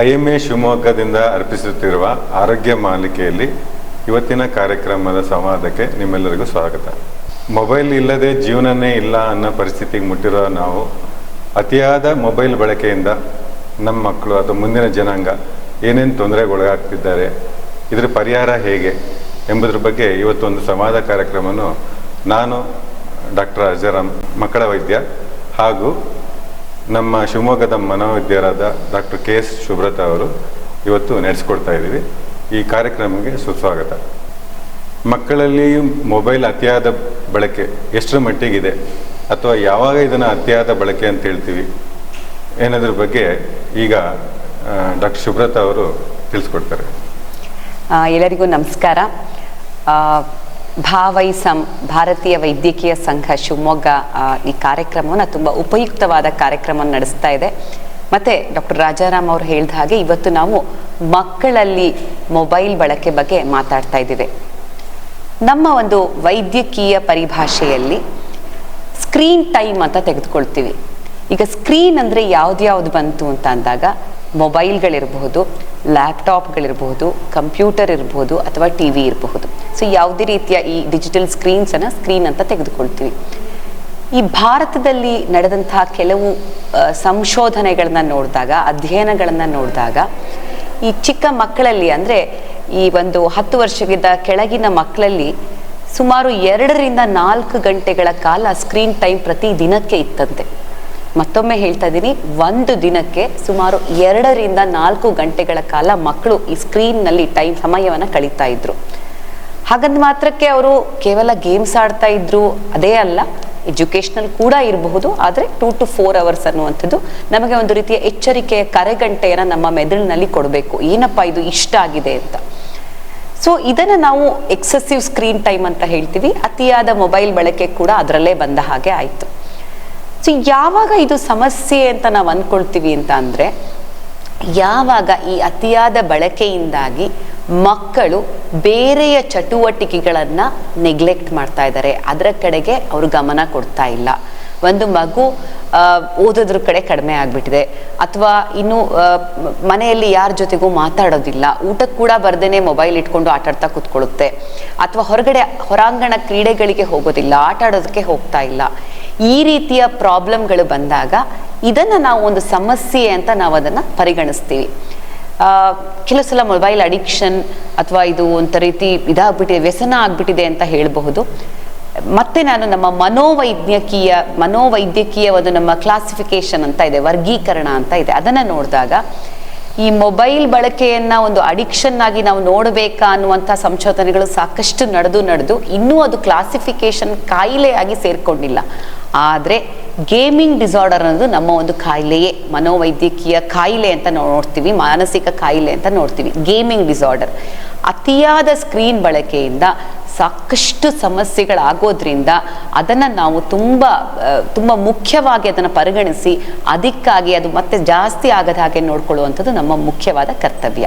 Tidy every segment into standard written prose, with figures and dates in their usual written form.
IMA ಶಿವಮೊಗ್ಗದಿಂದ ಅರ್ಪಿಸುತ್ತಿರುವ ಆರೋಗ್ಯ ಮಾಲಿಕೆಯಲ್ಲಿ ಇವತ್ತಿನ ಕಾರ್ಯಕ್ರಮದ ಸಂವಾದಕ್ಕೆ ನಿಮ್ಮೆಲ್ಲರಿಗೂ ಸ್ವಾಗತ. ಮೊಬೈಲ್ ಇಲ್ಲದೆ ಜೀವನನೇ ಇಲ್ಲ ಅನ್ನೋ ಪರಿಸ್ಥಿತಿಗೆ ಮುಟ್ಟಿರೋ ನಾವು ಅತಿಯಾದ ಮೊಬೈಲ್ ಬಳಕೆಯಿಂದ ನಮ್ಮ ಮಕ್ಕಳು ಅಥವಾ ಮುಂದಿನ ಜನಾಂಗ ಏನೇನು ತೊಂದರೆಗೊಳಗಾಗ್ತಿದ್ದಾರೆ, ಇದರ ಪರಿಹಾರ ಹೇಗೆ ಎಂಬುದರ ಬಗ್ಗೆ ಇವತ್ತೊಂದು ಸಂವಾದ ಕಾರ್ಯಕ್ರಮವನ್ನು ನಾನು ಡಾಕ್ಟರ್ ಅಜರಾಮ್ ಮಕ್ಕಳ ವೈದ್ಯ ಹಾಗೂ ನಮ್ಮ ಶಿವಮೊಗ್ಗದ ಮನೋವೈದ್ಯರಾದ ಡಾಕ್ಟರ್ KS ಶುಭ್ರತಾ ಅವರು ಇವತ್ತು ನಡೆಸ್ಕೊಡ್ತಾ ಇದ್ದೀವಿ. ಈ ಕಾರ್ಯಕ್ರಮಕ್ಕೆ ಸುಸ್ವಾಗತ. ಮಕ್ಕಳಲ್ಲಿ ಮೊಬೈಲ್ ಅತಿಯಾದ ಬಳಕೆ ಎಷ್ಟರ ಮಟ್ಟಿಗಿದೆ ಅಥವಾ ಯಾವಾಗ ಇದನ್ನು ಅತಿಯಾದ ಬಳಕೆ ಅಂತ ಹೇಳ್ತೀವಿ ಏನದ್ರ ಬಗ್ಗೆ ಈಗ ಡಾಕ್ಟರ್ ಶುಭ್ರತಾ ಅವರು ತಿಳಿಸ್ಕೊಡ್ತಾರೆ. ಎಲ್ಲರಿಗೂ ನಮಸ್ಕಾರ. ಭಾವೈಸಂ ಭಾರತೀಯ ವೈದ್ಯಕೀಯ ಸಂಘ ಶಿವಮೊಗ್ಗ ಈ ಕಾರ್ಯಕ್ರಮವನ್ನು ತುಂಬ ಉಪಯುಕ್ತವಾದ ಕಾರ್ಯಕ್ರಮವನ್ನು ನಡೆಸ್ತಾ ಇದೆ. ಮತ್ತು ಡಾಕ್ಟರ್ ರಾಜಾರಾಮ್ ಅವರು ಹೇಳಿದ ಹಾಗೆ ಇವತ್ತು ನಾವು ಮಕ್ಕಳಲ್ಲಿ ಮೊಬೈಲ್ ಬಳಕೆ ಬಗ್ಗೆ ಮಾತಾಡ್ತಾ ಇದ್ದೀವಿ. ನಮ್ಮ ಒಂದು ವೈದ್ಯಕೀಯ ಪರಿಭಾಷೆಯಲ್ಲಿ ಸ್ಕ್ರೀನ್ ಟೈಮ್ ಅಂತ ತೆಗೆದುಕೊಳ್ತೀವಿ. ಈಗ ಸ್ಕ್ರೀನ್ ಅಂದರೆ ಯಾವ್ದು ಬಂತು ಅಂತ ಅಂದಾಗ ಮೊಬೈಲ್ಗಳಿರಬಹುದು, ಲ್ಯಾಪ್ಟಾಪ್ಗಳಿರಬಹುದು, ಕಂಪ್ಯೂಟರ್ ಇರಬಹುದು ಅಥವಾ TV ಇರಬಹುದು. ಸೊ ಯಾವುದೇ ರೀತಿಯ ಈ ಡಿಜಿಟಲ್ ಸ್ಕ್ರೀನ್ಸನ್ನು ಸ್ಕ್ರೀನ್ ಅಂತ ತೆಗೆದುಕೊಳ್ತೀವಿ. ಈ ಭಾರತದಲ್ಲಿ ನಡೆದಂತಹ ಕೆಲವು ಸಂಶೋಧನೆಗಳನ್ನ ನೋಡಿದಾಗ, ಅಧ್ಯಯನಗಳನ್ನು ನೋಡಿದಾಗ ಈ ಚಿಕ್ಕ ಮಕ್ಕಳಲ್ಲಿ ಅಂದರೆ ಈ ಒಂದು 10 ವರ್ಷದ ಕೆಳಗಿನ ಮಕ್ಕಳಲ್ಲಿ ಸುಮಾರು 2 ರಿಂದ 4 ಗಂಟೆಗಳ ಕಾಲ ಸ್ಕ್ರೀನ್ ಟೈಮ್ ಪ್ರತಿ ದಿನಕ್ಕೆ ಇತ್ತಂತೆ. ಮತ್ತೊಮ್ಮೆ ಹೇಳ್ತಾ ಇದ್ದೀನಿ, ಒಂದು ದಿನಕ್ಕೆ ಸುಮಾರು 2 ರಿಂದ 4 ಗಂಟೆಗಳ ಕಾಲ ಮಕ್ಕಳು ಈ ಸ್ಕ್ರೀನ್ನಲ್ಲಿ ಸಮಯವನ್ನು ಕಳೀತಾ ಇದ್ರು. ಹಾಗಂದ ಮಾತ್ರಕ್ಕೆ ಅವರು ಕೇವಲ ಗೇಮ್ಸ್ ಆಡ್ತಾ ಇದ್ರು ಅದೇ ಅಲ್ಲ, ಎಜುಕೇಷನಲ್ ಕೂಡ ಇರಬಹುದು. ಆದರೆ 2 to 4 hours ಅನ್ನುವಂಥದ್ದು ನಮಗೆ ಒಂದು ರೀತಿಯ ಎಚ್ಚರಿಕೆಯ ಕರೆಗಂಟೆಯನ್ನು ನಮ್ಮ ಮೆದುಳಿನಲ್ಲಿ ಕೊಡಬೇಕು, ಏನಪ್ಪ ಇದು ಇಷ್ಟ ಆಗಿದೆ ಅಂತ. ಸೊ ಇದನ್ನು ನಾವು ಎಕ್ಸೆಸಿವ್ ಸ್ಕ್ರೀನ್ ಟೈಮ್ ಅಂತ ಹೇಳ್ತೀವಿ. ಅತಿಯಾದ ಮೊಬೈಲ್ ಬಳಕೆ ಕೂಡ ಅದರಲ್ಲೇ ಬಂದ ಹಾಗೆ ಆಯಿತು. ಸೊ ಯಾವಾಗ ಇದು ಸಮಸ್ಯೆ ಅಂತ ನಾವು ಅಂದ್ಕೊಳ್ತೀವಿ ಅಂತ ಅಂದರೆ, ಯಾವಾಗ ಈ ಅತಿಯಾದ ಬಳಕೆಯಿಂದಾಗಿ ಮಕ್ಕಳು ಬೇರೆಯ ಚಟುವಟಿಕೆಗಳನ್ನು ನೆಗ್ಲೆಕ್ಟ್ ಮಾಡ್ತಾ ಇದ್ದಾರೆ, ಅದರ ಕಡೆಗೆ ಅವರು ಗಮನ ಕೊಡ್ತಾ ಇಲ್ಲ. ಒಂದು ಮಗು ಓದೋದ್ರ ಕಡೆ ಕಡಿಮೆ ಆಗಿಬಿಟ್ಟಿದೆ, ಅಥವಾ ಇನ್ನು ಮನೆಯಲ್ಲಿ ಯಾರ ಜೊತೆಗೂ ಮಾತಾಡೋದಿಲ್ಲ, ಊಟಕ್ಕೆ ಕೂಡ ಬರ್ದೇನೆ ಮೊಬೈಲ್ ಇಟ್ಕೊಂಡು ಆಟಾಡ್ತಾ ಕೂತ್ಕೊಳ್ಳುತ್ತೆ, ಅಥವಾ ಹೊರಾಂಗಣ ಕ್ರೀಡೆಗಳಿಗೆ ಹೋಗೋದಿಲ್ಲ, ಆಟ ಆಡೋದಕ್ಕೆ ಹೋಗ್ತಾ ಇಲ್ಲ. ಈ ರೀತಿಯ ಪ್ರಾಬ್ಲಮ್ಗಳು ಬಂದಾಗ ಇದನ್ನು ನಾವು ಒಂದು ಸಮಸ್ಯೆ ಅಂತ ನಾವು ಅದನ್ನು ಪರಿಗಣಿಸ್ತೀವಿ. ಕೆಲವು ಸಲ ಮೊಬೈಲ್ ಅಡಿಕ್ಷನ್ ಅಥವಾ ಇದು ಒಂದು ರೀತಿ ಇದಾಗ್ಬಿಟ್ಟಿದೆ, ವ್ಯಸನ ಆಗ್ಬಿಟ್ಟಿದೆ ಅಂತ ಹೇಳಬಹುದು. ಮತ್ತೆ ನಾನು ನಮ್ಮ ಮನೋವೈದ್ಯಕೀಯ ಒಂದು ನಮ್ಮ ಕ್ಲಾಸಿಫಿಕೇಶನ್ ಅಂತ ಇದೆ, ವರ್ಗೀಕರಣ ಅಂತ ಇದೆ, ಅದನ್ನು ನೋಡಿದಾಗ ಈ ಮೊಬೈಲ್ ಬಳಕೆಯನ್ನ ಒಂದು ಅಡಿಕ್ಷನ್ ಆಗಿ ನಾವು ನೋಡಬೇಕಾ ಅನ್ನುವಂಥ ಸಂಶೋಧನೆಗಳು ಸಾಕಷ್ಟು ನಡೆದು ಇನ್ನೂ ಅದು ಕ್ಲಾಸಿಫಿಕೇಶನ್ ಕಾಯಿಲೆಯಾಗಿ ಸೇರ್ಕೊಂಡಿಲ್ಲ. ಆದರೆ ಗೇಮಿಂಗ್ ಡಿಸಾರ್ಡರ್ ಅನ್ನೋದು ನಮ್ಮ ಒಂದು ಕಾಯಿಲೆಯೇ, ಮನೋವೈದ್ಯಕೀಯ ಕಾಯಿಲೆ ಅಂತ ನೋಡ್ತೀವಿ, ಮಾನಸಿಕ ಕಾಯಿಲೆ ಅಂತ ನೋಡ್ತೀವಿ. ಗೇಮಿಂಗ್ ಡಿಸಾರ್ಡರ್ ಅತಿಯಾದ ಸ್ಕ್ರೀನ್ ಬಳಕೆಯಿಂದ ಸಾಕಷ್ಟು ಸಮಸ್ಯೆಗಳಾಗೋದ್ರಿಂದ ಅದನ್ನು ನಾವು ತುಂಬ ಮುಖ್ಯವಾಗಿ ಅದನ್ನು ಪರಿಗಣಿಸಿ ಅದಕ್ಕಾಗಿ ಅದು ಮತ್ತೆ ಜಾಸ್ತಿ ಆಗದ ಹಾಗೆ ನೋಡ್ಕೊಳ್ಳುವಂಥದ್ದು ನಮ್ಮ ಮುಖ್ಯವಾದ ಕರ್ತವ್ಯ.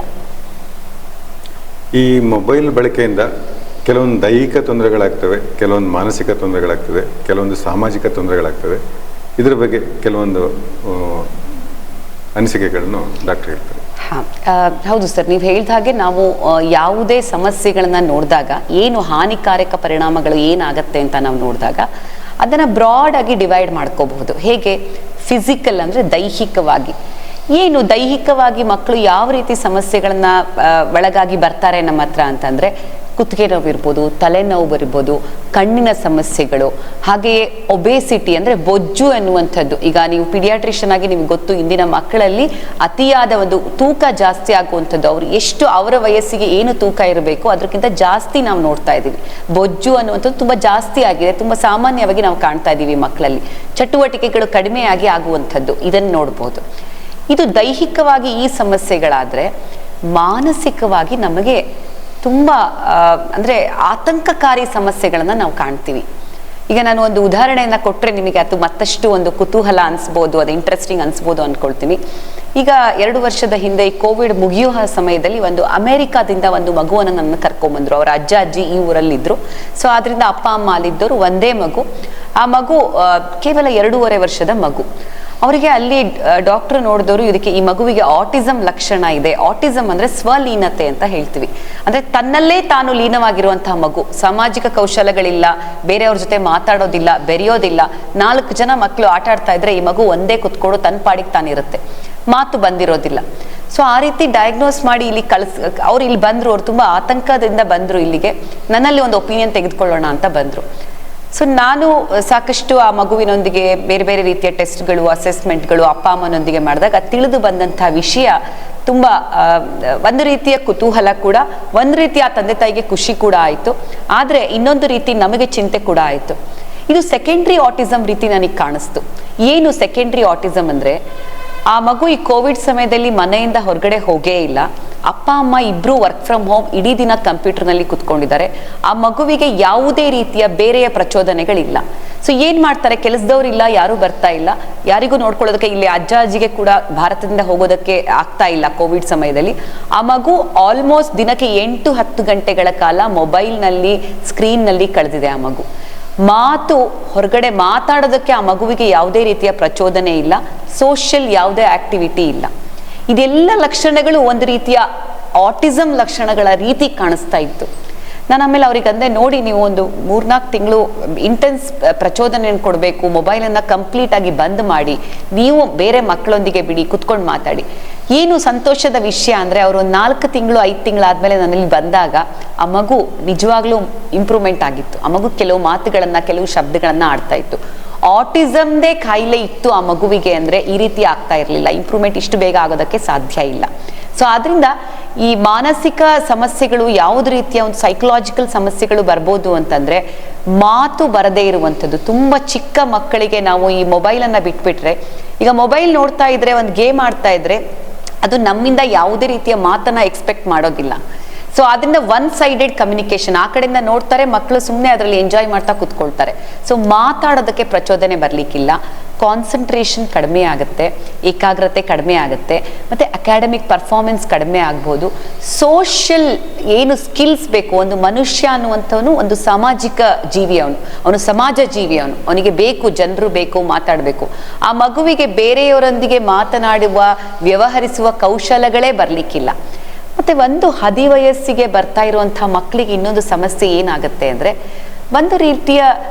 ಈ ಮೊಬೈಲ್ ಬಳಕೆಯಿಂದ ಕೆಲವೊಂದು ದೈಹಿಕ ತೊಂದರೆಗಳಾಗ್ತವೆ, ಕೆಲವೊಂದು ಮಾನಸಿಕ ತೊಂದರೆಗಳಾಗ್ತವೆ, ಕೆಲವೊಂದು ಸಾಮಾಜಿಕ ತೊಂದರೆಗಳಾಗ್ತವೆ. ಇದ್ರ ಬಗ್ಗೆ ಕೆಲವೊಂದು ಅನಿಸಿಕೆಗಳನ್ನು ಡಾಕ್ಟರ್ ಹೇಳ್ತಾರೆ. ಹೌದು ಸರ್, ನೀವು ಹೇಳಿದ ಹಾಗೆ ನಾವು ಯಾವುದೇ ಸಮಸ್ಯೆಗಳನ್ನ ನೋಡಿದಾಗ ಏನು ಹಾನಿಕಾರಕ ಪರಿಣಾಮಗಳು ಏನಾಗತ್ತೆ ಅಂತ ನಾವು ನೋಡಿದಾಗ ಅದನ್ನು ಬ್ರಾಡ್ ಆಗಿ ಡಿವೈಡ್ ಮಾಡ್ಕೋಬಹುದು. ಹೇಗೆ? ಫಿಸಿಕಲ್ ಅಂದರೆ ದೈಹಿಕವಾಗಿ. ಏನು ದೈಹಿಕವಾಗಿ ಮಕ್ಕಳು ಯಾವ ರೀತಿ ಸಮಸ್ಯೆಗಳನ್ನ ಒಳಗಾಗಿ ಬರ್ತಾರೆ ನಮ್ಮ ಹತ್ರ ಅಂತಂದರೆ, ಕುತ್ತಿಗೆ ನೋವು ಇರ್ಬೋದು, ತಲೆನೋವು ಇರ್ಬೋದು, ಕಣ್ಣಿನ ಸಮಸ್ಯೆಗಳು, ಹಾಗೆಯೇ ಒಬೇಸಿಟಿ ಅಂದರೆ ಬೊಜ್ಜು ಎನ್ನುವಂಥದ್ದು. ಈಗ ನೀವು ಪಿಡಿಯಾಟ್ರಿಷಿಯನ್ ಆಗಿ ನಿಮ್ಗೆ ಗೊತ್ತು, ಇಂದಿನ ಮಕ್ಕಳಲ್ಲಿ ಅತಿಯಾದ ಒಂದು ತೂಕ ಜಾಸ್ತಿ ಆಗುವಂಥದ್ದು, ಅವರು ಎಷ್ಟು ಅವರ ವಯಸ್ಸಿಗೆ ಏನು ತೂಕ ಇರಬೇಕು ಅದಕ್ಕಿಂತ ಜಾಸ್ತಿ ನಾವು ನೋಡ್ತಾ ಇದ್ದೀವಿ. ಬೊಜ್ಜು ಅನ್ನುವಂಥದ್ದು ತುಂಬ ಜಾಸ್ತಿ ಆಗಿದೆ, ತುಂಬ ಸಾಮಾನ್ಯವಾಗಿ ನಾವು ಕಾಣ್ತಾ ಇದ್ದೀವಿ ಮಕ್ಕಳಲ್ಲಿ. ಚಟುವಟಿಕೆಗಳು ಕಡಿಮೆಯಾಗಿ ಆಗುವಂಥದ್ದು ಇದನ್ನು ನೋಡ್ಬೋದು. ಇದು ದೈಹಿಕವಾಗಿ ಈ ಸಮಸ್ಯೆಗಳಾದರೆ, ಮಾನಸಿಕವಾಗಿ ನಮಗೆ ತುಂಬ ಅಂದರೆ ಆತಂಕಕಾರಿ ಸಮಸ್ಯೆಗಳನ್ನು ನಾವು ಕಾಣ್ತೀವಿ. ಈಗ ನಾನು ಒಂದು ಉದಾಹರಣೆಯನ್ನು ಕೊಟ್ಟರೆ ನಿಮಗೆ ಅದು ಮತ್ತಷ್ಟು ಒಂದು ಕುತೂಹಲ ಅನಿಸ್ಬೋದು, ಅದು ಇಂಟ್ರೆಸ್ಟಿಂಗ್ ಅನಿಸ್ಬೋದು ಅಂದ್ಕೊಳ್ತೀನಿ. ಈಗ 2 ವರ್ಷದ ಹಿಂದೆ ಈ ಕೋವಿಡ್ ಮುಗಿಯುವ ಸಮಯದಲ್ಲಿ ಒಂದು ಅಮೆರಿಕಾದಿಂದ ಒಂದು ಮಗುವನ್ನು ನನ್ನ ಕರ್ಕೊಂಡ್ಬಂದರು. ಅವರ ಅಜ್ಜ ಅಜ್ಜಿ ಈ ಊರಲ್ಲಿದ್ದರು. ಸೊ ಆದ್ದರಿಂದ ಅಪ್ಪ ಅಮ್ಮ ಅಲ್ಲಿದ್ದವರು, ಒಂದೇ ಮಗು. ಆ ಮಗು ಕೇವಲ 2.5 ವರ್ಷದ ಮಗು. ಅವರಿಗೆ ಅಲ್ಲಿ ಡಾಕ್ಟರ್ ನೋಡಿದವರು ಇದಕ್ಕೆ ಈ ಮಗುವಿಗೆ ಆಟಿಸಮ್ ಲಕ್ಷಣ ಇದೆ. ಆಟಿಸಮ್ ಅಂದ್ರೆ ಸ್ವಲೀನತೆ ಅಂತ ಹೇಳ್ತೀವಿ. ಅಂದ್ರೆ ತನ್ನಲ್ಲೇ ತಾನು ಲೀನವಾಗಿರುವಂತಹ ಮಗು, ಸಾಮಾಜಿಕ ಕೌಶಲ್ಯಗಳಿಲ್ಲ, ಬೇರೆಯವ್ರ ಜೊತೆ ಮಾತಾಡೋದಿಲ್ಲ, ಬೆರೆಯೋದಿಲ್ಲ. 4 ಜನ ಮಕ್ಕಳು ಆಟ ಆಡ್ತಾ ಇದ್ರೆ ಈ ಮಗು ಒಂದೇ ಕುತ್ಕೊಂಡು ತನ್ನ ಪಾಡಿಗೆ ತಾನಿರುತ್ತೆ, ಮಾತು ಬಂದಿರೋದಿಲ್ಲ. ಸೊ ಆ ರೀತಿ ಡಯಾಗ್ನೋಸ್ ಮಾಡಿ ಇಲ್ಲಿ ಅವ್ರು ಇಲ್ಲಿ ಬಂದ್ರು. ಅವ್ರು ತುಂಬಾ ಆತಂಕದಿಂದ ಬಂದ್ರು ಇಲ್ಲಿಗೆ. ನನ್ನಲ್ಲಿ ಒಂದು ಒಪಿನಿಯನ್ ತೆಗೆದುಕೊಳ್ಳೋಣ ಅಂತ ಬಂದ್ರು. ಸೊ ನಾನು ಸಾಕಷ್ಟು ಆ ಮಗುವಿನೊಂದಿಗೆ ಬೇರೆ ಬೇರೆ ರೀತಿಯ ಟೆಸ್ಟ್ಗಳು, ಅಸೆಸ್ಮೆಂಟ್ಗಳು ಅಪ್ಪ ಅಮ್ಮನೊಂದಿಗೆ ಮಾಡಿದಾಗ ತಿಳಿದು ಬಂದಂತಹ ವಿಷಯ ತುಂಬ ಒಂದು ರೀತಿಯ ಕುತೂಹಲ ಕೂಡ, ಒಂದು ರೀತಿ ಆ ತಂದೆ ತಾಯಿಗೆ ಖುಷಿ ಕೂಡ ಆಯಿತು. ಆದರೆ ಇನ್ನೊಂದು ರೀತಿ ನಮಗೆ ಚಿಂತೆ ಕೂಡ ಆಯಿತು. ಇದು ಸೆಕೆಂಡ್ರಿ ಆಟಿಸಮ್ ರೀತಿ ನನಗೆ ಕಾಣಿಸ್ತು. ಏನು ಸೆಕೆಂಡ್ರಿ ಆಟಿಸಮ್ ಅಂದರೆ, ಆ ಮಗು ಈ ಕೋವಿಡ್ ಸಮಯದಲ್ಲಿ ಮನೆಯಿಂದ ಹೊರಗಡೆ ಹೋಗೇ ಇಲ್ಲ. ಅಪ್ಪ ಅಮ್ಮ ಇಬ್ರು ವರ್ಕ್ ಫ್ರಮ್ ಹೋಮ್, ಇಡೀ ದಿನ ಕಂಪ್ಯೂಟರ್ನಲ್ಲಿ ಕುತ್ಕೊಂಡಿದ್ದಾರೆ. ಆ ಮಗುವಿಗೆ ಯಾವುದೇ ರೀತಿಯ ಬೇರೆಯ ಪ್ರಚೋದನೆಗಳಿಲ್ಲ. ಸೊ ಏನ್ ಮಾಡ್ತಾರೆ, ಕೆಲಸದವ್ರಿಲ್ಲ, ಯಾರು ಬರ್ತಾ ಇಲ್ಲ, ಯಾರಿಗೂ ನೋಡ್ಕೊಳ್ಳೋದಕ್ಕೆ ಇಲ್ಲಿ ಅಜ್ಜ ಅಜ್ಜಿಗೆ ಕೂಡ ಭಾರತದಿಂದ ಹೋಗೋದಕ್ಕೆ ಆಗ್ತಾ ಇಲ್ಲ ಕೋವಿಡ್ ಸಮಯದಲ್ಲಿ. ಆ ಮಗು ಆಲ್ಮೋಸ್ಟ್ ದಿನಕ್ಕೆ 8-10 ಗಂಟೆಗಳ ಕಾಲ ಮೊಬೈಲ್ನಲ್ಲಿ, ಸ್ಕ್ರೀನ್ನಲ್ಲಿ ಕಳೆದಿದೆ. ಆ ಮಗು ಮಾತು, ಹೊರಗಡೆ ಮಾತಾಡೋದಕ್ಕೆ ಆ ಮಗುವಿಗೆ ಯಾವುದೇ ರೀತಿಯ ಪ್ರಚೋದನೆ ಇಲ್ಲ, ಸೋಷಿಯಲ್ ಯಾವುದೇ ಆಕ್ಟಿವಿಟಿ ಇಲ್ಲ. ಇದೆಲ್ಲ ಲಕ್ಷಣಗಳು ಒಂದು ರೀತಿಯ ಆಟಿಸಮ್ ಲಕ್ಷಣಗಳ ರೀತಿ ಕಾಣಿಸ್ತಾ ಇತ್ತು. ನಾನು ಆಮೇಲೆ ಅವ್ರಿಗೆ ಅಂದೆ, ನೋಡಿ ನೀವು ಒಂದು 3-4 ತಿಂಗಳು ಇಂಟೆನ್ಸ್ ಪ್ರಚೋದನೆಯನ್ನು ಕೊಡಬೇಕು, ಮೊಬೈಲನ್ನು ಕಂಪ್ಲೀಟ್ ಆಗಿ ಬಂದ್ ಮಾಡಿ, ನೀವು ಬೇರೆ ಮಕ್ಕಳೊಂದಿಗೆ ಬಿಡಿ, ಕುತ್ಕೊಂಡು ಮಾತಾಡಿ. ಏನು ಸಂತೋಷದ ವಿಷಯ ಅಂದರೆ, ಅವರು 4 ತಿಂಗಳು 5 ತಿಂಗಳಾದ್ಮೇಲೆ ನನ್ನಲ್ಲಿ ಬಂದಾಗ ಆ ಮಗು ನಿಜವಾಗ್ಲೂ ಇಂಪ್ರೂವ್ಮೆಂಟ್ ಆಗಿತ್ತು. ಆ ಮಗು ಕೆಲವು ಮಾತುಗಳನ್ನ, ಕೆಲವು ಶಬ್ದಗಳನ್ನ ಆಡ್ತಾ ಇತ್ತು. ಆಟಿಸಮ್ದೇ ಕಾಯಿಲೆ ಇತ್ತು ಆ ಮಗುವಿಗೆ ಅಂದರೆ ಈ ರೀತಿ ಆಗ್ತಾ ಇರಲಿಲ್ಲ. ಇಂಪ್ರೂವ್ಮೆಂಟ್ ಇಷ್ಟು ಬೇಗ ಆಗೋದಕ್ಕೆ ಸಾಧ್ಯ ಇಲ್ಲ. ಸೊ ಆದ್ರಿಂದ ಈ ಮಾನಸಿಕ ಸಮಸ್ಯೆಗಳು, ಯಾವುದೇ ರೀತಿಯ ಒಂದು ಸೈಕಲಾಜಿಕಲ್ ಸಮಸ್ಯೆಗಳು ಬರ್ಬೋದು ಅಂತಂದ್ರೆ, ಮಾತು ಬರದೇ ಇರುವಂಥದ್ದು. ತುಂಬ ಚಿಕ್ಕ ಮಕ್ಕಳಿಗೆ ನಾವು ಈ ಮೊಬೈಲನ್ನು ಬಿಟ್ಬಿಟ್ರೆ, ಈಗ ಮೊಬೈಲ್ ನೋಡ್ತಾ ಇದ್ರೆ, ಒಂದು ಗೇಮ್ ಆಡ್ತಾ ಇದ್ರೆ, ಅದು ನಮ್ಮಿಂದ ಯಾವುದೇ ರೀತಿಯ ಮಾತನ್ನ ಎಕ್ಸ್ಪೆಕ್ಟ್ ಮಾಡೋದಿಲ್ಲ. ಸೊ ಅದರಿಂದ ಒನ್ ಸೈಡೆಡ್ ಕಮ್ಯುನಿಕೇಶನ್, ಆ ಕಡೆಯಿಂದ ನೋಡ್ತಾರೆ ಮಕ್ಕಳು, ಸುಮ್ಮನೆ ಅದರಲ್ಲಿ ಎಂಜಾಯ್ ಮಾಡ್ತಾ ಕೂತ್ಕೊಳ್ತಾರೆ. ಸೊ ಮಾತಾಡೋದಕ್ಕೆ ಪ್ರಚೋದನೆ ಬರಲಿಕ್ಕಿಲ್ಲ, ಕಾನ್ಸಂಟ್ರೇಷನ್ ಕಡಿಮೆ ಆಗುತ್ತೆ, ಏಕಾಗ್ರತೆ ಕಡಿಮೆ ಆಗುತ್ತೆ, ಮತ್ತು ಅಕಾಡೆಮಿಕ್ ಪರ್ಫಾರ್ಮೆನ್ಸ್ ಕಡಿಮೆ ಆಗ್ಬೋದು. ಸೋಷಿಯಲ್ ಏನು ಸ್ಕಿಲ್ಸ್ ಬೇಕು, ಒಂದು ಮನುಷ್ಯ ಅನ್ನುವಂಥವನು ಒಂದು ಸಾಮಾಜಿಕ ಜೀವಿ, ಅವನು ಸಮಾಜ ಜೀವಿ, ಅವನಿಗೆ ಬೇಕು, ಜನರು ಬೇಕು, ಮಾತಾಡಬೇಕು. ಆ ಮಗುವಿಗೆ ಬೇರೆಯವರೊಂದಿಗೆ ಮಾತನಾಡುವ, ವ್ಯವಹರಿಸುವ ಕೌಶಲಗಳೇ ಬರಲಿಕ್ಕಿಲ್ಲ. ಮತ್ತು ಒಂದು ಹದಿವಯಸ್ಸಿಗೆ ಬರ್ತಾ ಇರುವಂಥ ಮಕ್ಕಳಿಗೆ ಇನ್ನೊಂದು ಸಮಸ್ಯೆ ಏನಾಗುತ್ತೆ ಅಂದರೆ, ಒಂದು ರೀತಿಯ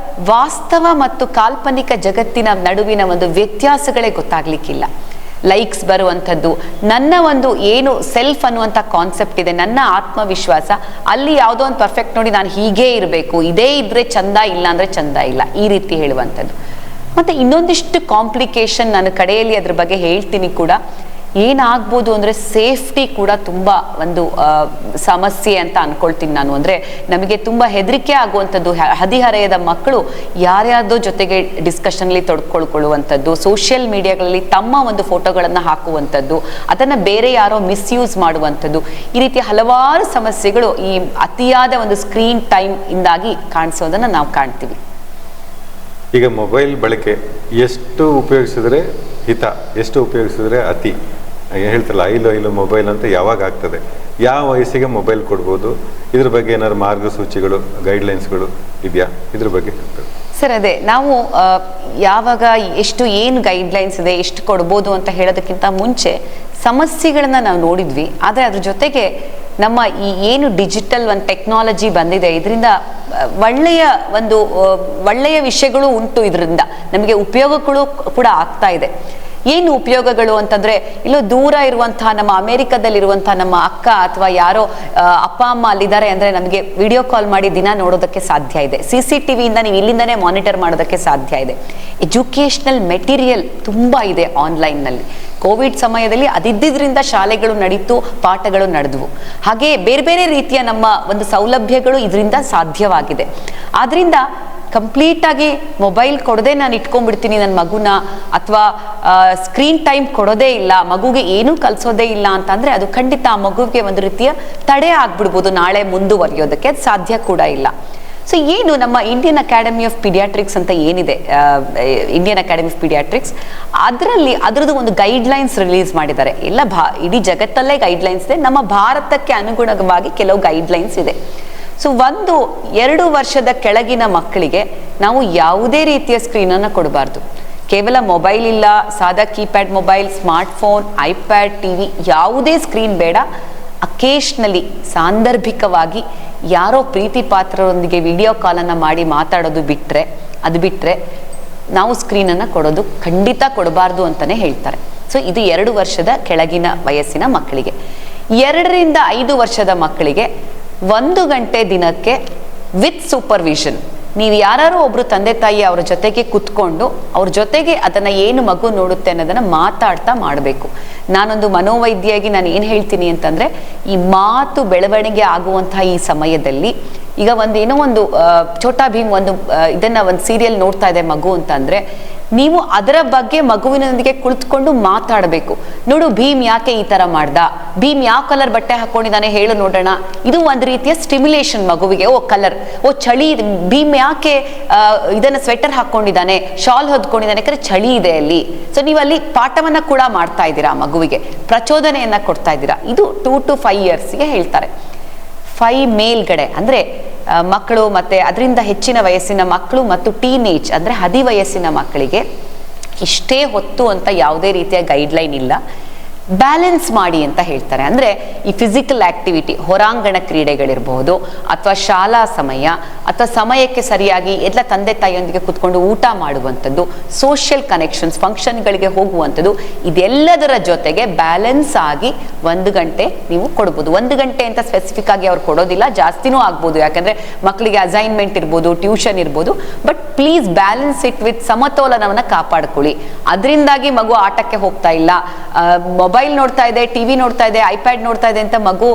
ವಾಸ್ತವ ಮತ್ತು ಕಾಲ್ಪನಿಕ ಜಗತ್ತಿನ ನಡುವಿನ ಒಂದು ವ್ಯತ್ಯಾಸಗಳೇ ಗೊತ್ತಾಗ್ಲಿಕ್ಕಿಲ್ಲ. ಲೈಕ್ಸ್ ಬರುವಂಥದ್ದು, ನನ್ನ ಒಂದು ಏನು ಸೆಲ್ಫ್ ಅನ್ನುವಂಥ ಕಾನ್ಸೆಪ್ಟ್ ಇದೆ, ನನ್ನ ಆತ್ಮವಿಶ್ವಾಸ, ಅಲ್ಲಿ ಯಾವುದೋ ಒಂದು ಪರ್ಫೆಕ್ಟ್ ನೋಡಿ ನಾನು ಹೀಗೇ ಇರಬೇಕು, ಇದೇ ಇದ್ರೆ ಚಂದ, ಇಲ್ಲ ಅಂದರೆ ಚಂದ ಇಲ್ಲ, ಈ ರೀತಿ ಹೇಳುವಂಥದ್ದು. ಮತ್ತು ಇನ್ನೊಂದಿಷ್ಟು ಕಾಂಪ್ಲಿಕೇಶನ್ ನಾನು ಕಡೆಯಲ್ಲಿ ಅದ್ರ ಬಗ್ಗೆ ಹೇಳ್ತೀನಿ ಕೂಡ. ಏನಾಗ್ಬೋದು ಅಂದರೆ, ಸೇಫ್ಟಿ ಕೂಡ ತುಂಬ ಒಂದು ಸಮಸ್ಯೆ ಅಂತ ಅನ್ಕೊಳ್ತೀನಿ ನಾನು. ಅಂದರೆ ನಮಗೆ ತುಂಬ ಹೆದರಿಕೆ ಆಗುವಂಥದ್ದು, ಹದಿಹರೆಯದ ಮಕ್ಕಳು ಯಾರ್ಯಾರ್ದೋ ಜೊತೆಗೆ ಡಿಸ್ಕಷನ್ಲಿ ತೊಡ್ಕೊಳ್ಕೊಳ್ಳುವಂಥದ್ದು, ಸೋಷಿಯಲ್ ಮೀಡಿಯಾಗಳಲ್ಲಿ ತಮ್ಮ ಒಂದು ಫೋಟೋಗಳನ್ನು ಹಾಕುವಂಥದ್ದು, ಅದನ್ನು ಬೇರೆ ಯಾರೋ ಮಿಸ್ಯೂಸ್ ಮಾಡುವಂಥದ್ದು, ಈ ರೀತಿಯ ಹಲವಾರು ಸಮಸ್ಯೆಗಳು ಈ ಅತಿಯಾದ ಒಂದು ಸ್ಕ್ರೀನ್ ಟೈಮ್ ಇಂದಾಗಿ ಕಾಣಿಸೋದನ್ನು ನಾವು ಕಾಣ್ತೀವಿ. ಈಗ ಮೊಬೈಲ್ ಬಳಕೆ ಎಷ್ಟು ಉಪಯೋಗಿಸಿದ್ರೆ ಹಿತ, ಎಷ್ಟು ಉಪಯೋಗಿಸಿದ್ರೆ ಅತಿ, ಹೇಳ್ತಾರಲ್ಲ ಐಲು ಮೊಬೈಲ್ ಅಂತ ಯಾವಾಗ ಆಗ್ತದೆ, ಯಾವ ವಯಸ್ಸಿಗೆ ಮೊಬೈಲ್ ಕೊಡ್ಬೋದು, ಇದ್ರ ಬಗ್ಗೆ ಏನಾದ್ರು ಮಾರ್ಗಸೂಚಿಗಳು, ಗೈಡ್ಲೈನ್ಸ್ಗಳು ಇದೆಯಾ, ಇದ್ರ ಬಗ್ಗೆ ಹೇಳ್ತಾರೆ ಸರ್? ಅದೇ ನಾವು ಯಾವಾಗ ಎಷ್ಟು ಏನು ಗೈಡ್ಲೈನ್ಸ್ ಇದೆ, ಎಷ್ಟು ಕೊಡ್ಬೋದು ಅಂತ ಹೇಳೋದಕ್ಕಿಂತ ಮುಂಚೆ ಸಮಸ್ಯೆಗಳನ್ನ ನಾವು ನೋಡಿದ್ವಿ. ಆದರೆ ಅದ್ರ ಜೊತೆಗೆ ನಮ್ಮ ಈ ಏನು ಡಿಜಿಟಲ್ ಒಂದು ಟೆಕ್ನಾಲಜಿ ಬಂದಿದೆ, ಇದರಿಂದ ಒಳ್ಳೆಯ ವಿಷಯಗಳು ಉಂಟು. ಇದರಿಂದ ನಮಗೆ ಉಪಯೋಗಗಳು ಕೂಡ ಆಗ್ತಾ ಇದೆ. ಏನು ಉಪಯೋಗಗಳು ಅಂತಂದ್ರೆ, ಇಲ್ಲೋ ದೂರ ಇರುವಂತಹ ನಮ್ಮ ಅಮೆರಿಕದಲ್ಲಿರುವಂತಹ ನಮ್ಮ ಅಕ್ಕ ಅಥವಾ ಯಾರೋ ಅಪ್ಪ ಅಮ್ಮ ಅಲ್ಲಿದ್ದಾರೆ ಅಂದ್ರೆ ನಮಗೆ ವಿಡಿಯೋ ಕಾಲ್ ಮಾಡಿ ದಿನ ನೋಡೋದಕ್ಕೆ ಸಾಧ್ಯ ಇದೆ. CCTV ಇಂದ ನೀವು ಇಲ್ಲಿಂದನೇ ಮಾನಿಟರ್ ಮಾಡೋದಕ್ಕೆ ಸಾಧ್ಯ ಇದೆ. ಎಜುಕೇಶನಲ್ ಮೆಟೀರಿಯಲ್ ತುಂಬಾ ಇದೆ ಆನ್ಲೈನ್ನಲ್ಲಿ. ಕೋವಿಡ್ ಸಮಯದಲ್ಲಿ ಅದಿದ್ದರಿಂದ ಶಾಲೆಗಳು ನಡೀತು, ಪಾಠಗಳು ನಡೆದವು. ಹಾಗೆ ಬೇರೆ ಬೇರೆ ರೀತಿಯ ನಮ್ಮ ಒಂದು ಸೌಲಭ್ಯಗಳು ಇದರಿಂದ ಸಾಧ್ಯವಾಗಿದೆ. ಆದ್ರಿಂದ ಕಂಪ್ಲೀಟ್ ಆಗಿ ಮೊಬೈಲ್ ಕೊಡದೆ ನಾನು ಇಟ್ಕೊಂಡ್ಬಿಡ್ತೀನಿ ನನ್ನ ಮಗುನ, ಅಥವಾ ಸ್ಕ್ರೀನ್ ಟೈಮ್ ಕೊಡೋದೇ ಇಲ್ಲ, ಮಗುಗೆ ಏನೂ ಕಲಿಸೋದೇ ಇಲ್ಲ ಅಂತಂದ್ರೆ ಅದು ಖಂಡಿತ ಆ ಮಗುವಿಗೆ ಒಂದು ರೀತಿಯ ತಡೆ ಆಗ್ಬಿಡ್ಬೋದು ನಾಳೆ ಮುಂದುವರಿಯೋದಕ್ಕೆ. ಅದು ಸಾಧ್ಯ ಕೂಡ ಇಲ್ಲ. ಸೊ ಏನು ನಮ್ಮ ಇಂಡಿಯನ್ ಅಕಾಡೆಮಿ ಆಫ್ ಪಿಡಿಯಾಟ್ರಿಕ್ಸ್ ಅಂತ ಏನಿದೆ, ಇಂಡಿಯನ್ ಅಕಾಡೆಮಿ ಆಫ್ ಪಿಡಿಯಾಟ್ರಿಕ್ಸ್, ಅದರದ್ದು ಒಂದು ಗೈಡ್ಲೈನ್ಸ್ ರಿಲೀಸ್ ಮಾಡಿದ್ದಾರೆ. ಎಲ್ಲ ಇಡೀ ಜಗತ್ತಲ್ಲೇ ಗೈಡ್ಲೈನ್ಸ್ ಇದೆ, ನಮ್ಮ ಭಾರತಕ್ಕೆ ಅನುಗುಣವಾಗಿ ಕೆಲವು ಗೈಡ್ಲೈನ್ಸ್ ಇದೆ. ಸೊ 1-2 ವರ್ಷದ ಕೆಳಗಿನ ಮಕ್ಕಳಿಗೆ ನಾವು ಯಾವುದೇ ರೀತಿಯ ಸ್ಕ್ರೀನನ್ನು ಕೊಡಬಾರ್ದು. ಕೇವಲ ಮೊಬೈಲ್ ಇಲ್ಲ, ಸಾದಾ keypad mobile, smartphone, iPad, TV, ಯಾವುದೇ ಸ್ಕ್ರೀನ್ ಬೇಡ. ಅಕೇಶ್ನಲಿ, ಸಾಂದರ್ಭಿಕವಾಗಿ ಯಾರೋ ಪ್ರೀತಿ ಪಾತ್ರರೊಂದಿಗೆ ವಿಡಿಯೋ ಕಾಲನ್ನು ಮಾಡಿ ಮಾತಾಡೋದು ಬಿಟ್ಟರೆ ನಾವು ಸ್ಕ್ರೀನನ್ನು ಕೊಡೋದು ಖಂಡಿತ ಕೊಡಬಾರ್ದು ಅಂತಲೇ ಹೇಳ್ತಾರೆ. ಸೊ ಇದು 2 ವರ್ಷದ ಕೆಳಗಿನ ವಯಸ್ಸಿನ ಮಕ್ಕಳಿಗೆ. 2 ರಿಂದ 5 ವರ್ಷದ ಮಕ್ಕಳಿಗೆ 1 ಗಂಟೆ ದಿನಕ್ಕೆ ವಿತ್ ಸೂಪರ್ವಿಷನ್. ನೀವು ಯಾರು ಒಬ್ರು ತಂದೆ ತಾಯಿ ಅವರ ಜೊತೆಗೆ ಕುತ್ಕೊಂಡು ಅವ್ರ ಜೊತೆಗೆ ಅದನ್ನ ಏನು ಮಗು ನೋಡುತ್ತೆ ಅನ್ನೋದನ್ನ ಮಾತಾಡ್ತಾ ಮಾಡಬೇಕು. ನಾನೊಂದು ಮನೋವೈದ್ಯಾಗಿ ನಾನು ಏನು ಹೇಳ್ತೀನಿ ಅಂತಂದ್ರೆ, ಈ ಮಾತು ಬೆಳವಣಿಗೆ ಆಗುವಂತಹ ಈ ಸಮಯದಲ್ಲಿ ಈಗ ಏನೋ ಒಂದು ಛೋಟಾ ಭೀಮ್ ಇದನ್ನ ಒಂದು ಸೀರಿಯಲ್ ನೋಡ್ತಾ ಇದೆ ಮಗು ಅಂತ ಅಂದ್ರೆ, ನೀವು ಅದರ ಬಗ್ಗೆ ಮಗುವಿನೊಂದಿಗೆ ಕುಳಿತುಕೊಂಡು ಮಾತಾಡಬೇಕು. ನೋಡು ಭೀಮ್ ಯಾಕೆ ಈ ತರ ಮಾಡ್ದ, ಭೀಮ್ ಯಾವ ಕಲರ್ ಬಟ್ಟೆ ಹಾಕೊಂಡಿದ್ದಾನೆ ಹೇಳು ನೋಡೋಣ. ಇದು ಒಂದು ರೀತಿಯ ಸ್ಟಿಮ್ಯುಲೇಷನ್ ಮಗುವಿಗೆ. ಕಲರ್, ಚಳಿ, ಭೀಮ್ ಯಾಕೆ ಇದನ್ನ ಸ್ವೆಟರ್ ಹಾಕೊಂಡಿದ್ದಾನೆ, ಶಾಲ್ ಹೊದ್ಕೊಂಡಿದ್ದಾನೆ, ಯಾಕಂದ್ರೆ ಚಳಿ ಇದೆ ಅಲ್ಲಿ. ಸೊ ನೀವು ಅಲ್ಲಿ ಪಾಠವನ್ನ ಕೂಡ ಮಾಡ್ತಾ ಇದ್ದೀರಾ, ಮಗುವಿಗೆ ಪ್ರಚೋದನೆಯನ್ನ ಕೊಡ್ತಾ ಇದ್ದೀರಾ. ಇದು 2 to 5 yearsಗೆ ಹೇಳ್ತಾರೆ. 5 ಮೇಲ್ಗಡೆ ಅಂದ್ರೆ ಮಕ್ಕಳು ಮತ್ತೆ ಅದರಿಂದ ಹೆಚ್ಚಿನ ವಯಸ್ಸಿನ ಮಕ್ಕಳು ಮತ್ತು ಟೀನೇಜ್ ಅಂದ್ರೆ ಹದಿವಯಸ್ಸಿನ ಮಕ್ಕಳಿಗೆ ಇಷ್ಟೇ ಹೊತ್ತು ಅಂತ ಯಾವುದೇ ರೀತಿಯ ಗೈಡ್ಲೈನ್ ಇಲ್ಲ. ಬ್ಯಾಲೆನ್ಸ್ ಮಾಡಿ ಅಂತ ಹೇಳ್ತಾರೆ. ಅಂದ್ರೆ ಈ ಫಿಸಿಕಲ್ ಆಕ್ಟಿವಿಟಿ, ಹೊರಾಂಗಣ ಕ್ರೀಡೆಗಳಿರ್ಬಹುದು, ಅಥವಾ ಶಾಲಾ ಸಮಯ, ಅಥವಾ ಸಮಯಕ್ಕೆ ಸರಿಯಾಗಿ ಎಲ್ಲ ತಂದೆ ತಾಯಿಯೊಂದಿಗೆ ಕುತ್ಕೊಂಡು ಊಟ ಮಾಡುವಂಥದ್ದು, ಸೋಷಿಯಲ್ ಕನೆಕ್ಷನ್ಸ್, ಫಂಕ್ಷನ್ಗಳಿಗೆ ಹೋಗುವಂಥದ್ದು, ಇದೆಲ್ಲದರ ಜೊತೆಗೆ ಬ್ಯಾಲೆನ್ಸ್ ಆಗಿ 1 ಗಂಟೆ ನೀವು ಕೊಡ್ಬೋದು. 1 ಗಂಟೆ ಅಂತ ಸ್ಪೆಸಿಫಿಕ್ ಆಗಿ ಅವ್ರು ಕೊಡೋದಿಲ್ಲ, ಜಾಸ್ತಿನೂ ಆಗ್ಬೋದು. ಯಾಕಂದ್ರೆ ಮಕ್ಕಳಿಗೆ ಅಸೈನ್ಮೆಂಟ್ ಇರ್ಬೋದು, ಟ್ಯೂಷನ್ ಇರ್ಬೋದು. But please balance it with ಸಮತೋಲನವನ್ನ ಕಾಪಾಡ್ಕೊಳ್ಳಿ. ಅದರಿಂದಾಗಿ ಮಗು ಆಟಕ್ಕೆ ಹೋಗ್ತಾ ಇಲ್ಲ, ಮೊಬೈಲ್ ನೋಡ್ತಾ ಇದೆ, ಟಿವಿ ನೋಡ್ತಾ ಇದೆ, ಐಪ್ಯಾಡ್ ನೋಡ್ತಾ ಇದೆ ಅಂತ ಮಗು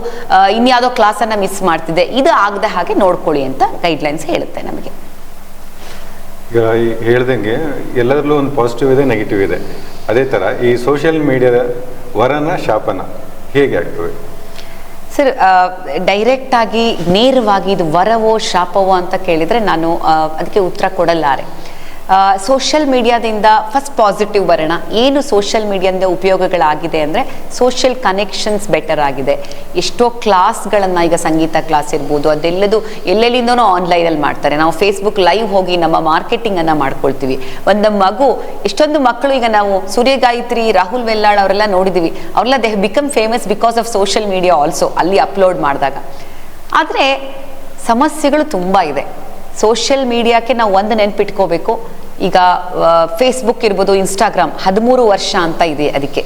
ಇನ್ಯಾವುದೋ ಕ್ಲಾಸನ್ನು ಮಿಸ್ ಮಾಡ್ತಿದೆ, ಇದು ಆಗದೆ ಹಾಗೆ ನೋಡ್ಕೊಳ್ಳಿ ಅಂತ ಗೈಡ್ಲೈನ್ಸ್ ಹೇಳುತ್ತೆ ನಮಗೆ. ಈಗ ಹೇಳ್ದಂಗೆ ಎಲ್ಲದರಲ್ಲೂ ಒಂದು ಪಾಸಿಟಿವ್ ಇದೆ, ನೆಗೆಟಿವ್ ಇದೆ. ಅದೇ ಥರ ಈ ಸೋಷಿಯಲ್ ಮೀಡಿಯಾದ ವರನ ಶಾಪನ ಹೇಗೆ ಆಗ್ತವೆ ಸರ್? ಡೈರೆಕ್ಟ್ ಆಗಿ ನೇರವಾಗಿ ಇದು ವರವೋ ಶಾಪವೋ ಅಂತ ಕೇಳಿದರೆ ನಾನು ಅದಕ್ಕೆ ಉತ್ತರ ಕೊಡಲಾರೆ. ಸೋಷಿಯಲ್ ಮೀಡಿಯಾದಿಂದ ಫಸ್ಟ್ ಪಾಸಿಟಿವ್ ಬರೋಣ. ಏನು ಸೋಷಿಯಲ್ ಮೀಡಿಯಾದಿಂದ ಉಪಯೋಗಗಳಾಗಿದೆ ಅಂದರೆ, ಸೋಷಿಯಲ್ ಕನೆಕ್ಷನ್ಸ್ ಬೆಟರ್ ಆಗಿದೆ. ಎಷ್ಟೋ ಕ್ಲಾಸ್ಗಳನ್ನು, ಈಗ ಸಂಗೀತ ಕ್ಲಾಸ್ ಇರ್ಬೋದು, ಅದೆಲ್ಲದು ಎಲ್ಲೆಲ್ಲಿಂದನೋ ಆನ್ಲೈನಲ್ಲಿ ಮಾಡ್ತಾರೆ. ನಾವು ಫೇಸ್ಬುಕ್ ಲೈವ್ ಹೋಗಿ ನಮ್ಮ ಮಾರ್ಕೆಟಿಂಗನ್ನು ಮಾಡ್ಕೊಳ್ತೀವಿ. ಒಂದು ಮಗು, ಎಷ್ಟೊಂದು ಮಕ್ಕಳು, ಈಗ ನಾವು ಸೂರ್ಯಗಾಯತ್ರಿ, ರಾಹುಲ್ ವೆಲ್ಲಾಳ್ ಅವರೆಲ್ಲ ನೋಡಿದ್ದೀವಿ, ಅವರೆಲ್ಲ they have become famous because of social media also, ಅಲ್ಲಿ ಅಪ್ಲೋಡ್ ಮಾಡಿದಾಗ. ಆದರೆ ಸಮಸ್ಯೆಗಳು ತುಂಬ ಇದೆ. ಸೋಷಿಯಲ್ ಮೀಡಿಯಾಕ್ಕೆ ನಾವು ಒಂದು ನೆನ್ಪಿಟ್ಕೋಬೇಕು. ಈಗ ಫೇಸ್ಬುಕ್ ಇರ್ಬೋದು, ಇನ್ಸ್ಟಾಗ್ರಾಮ್ 13 ವರ್ಷ ಅಂತ ಇದೆ. ಅದಕ್ಕೆ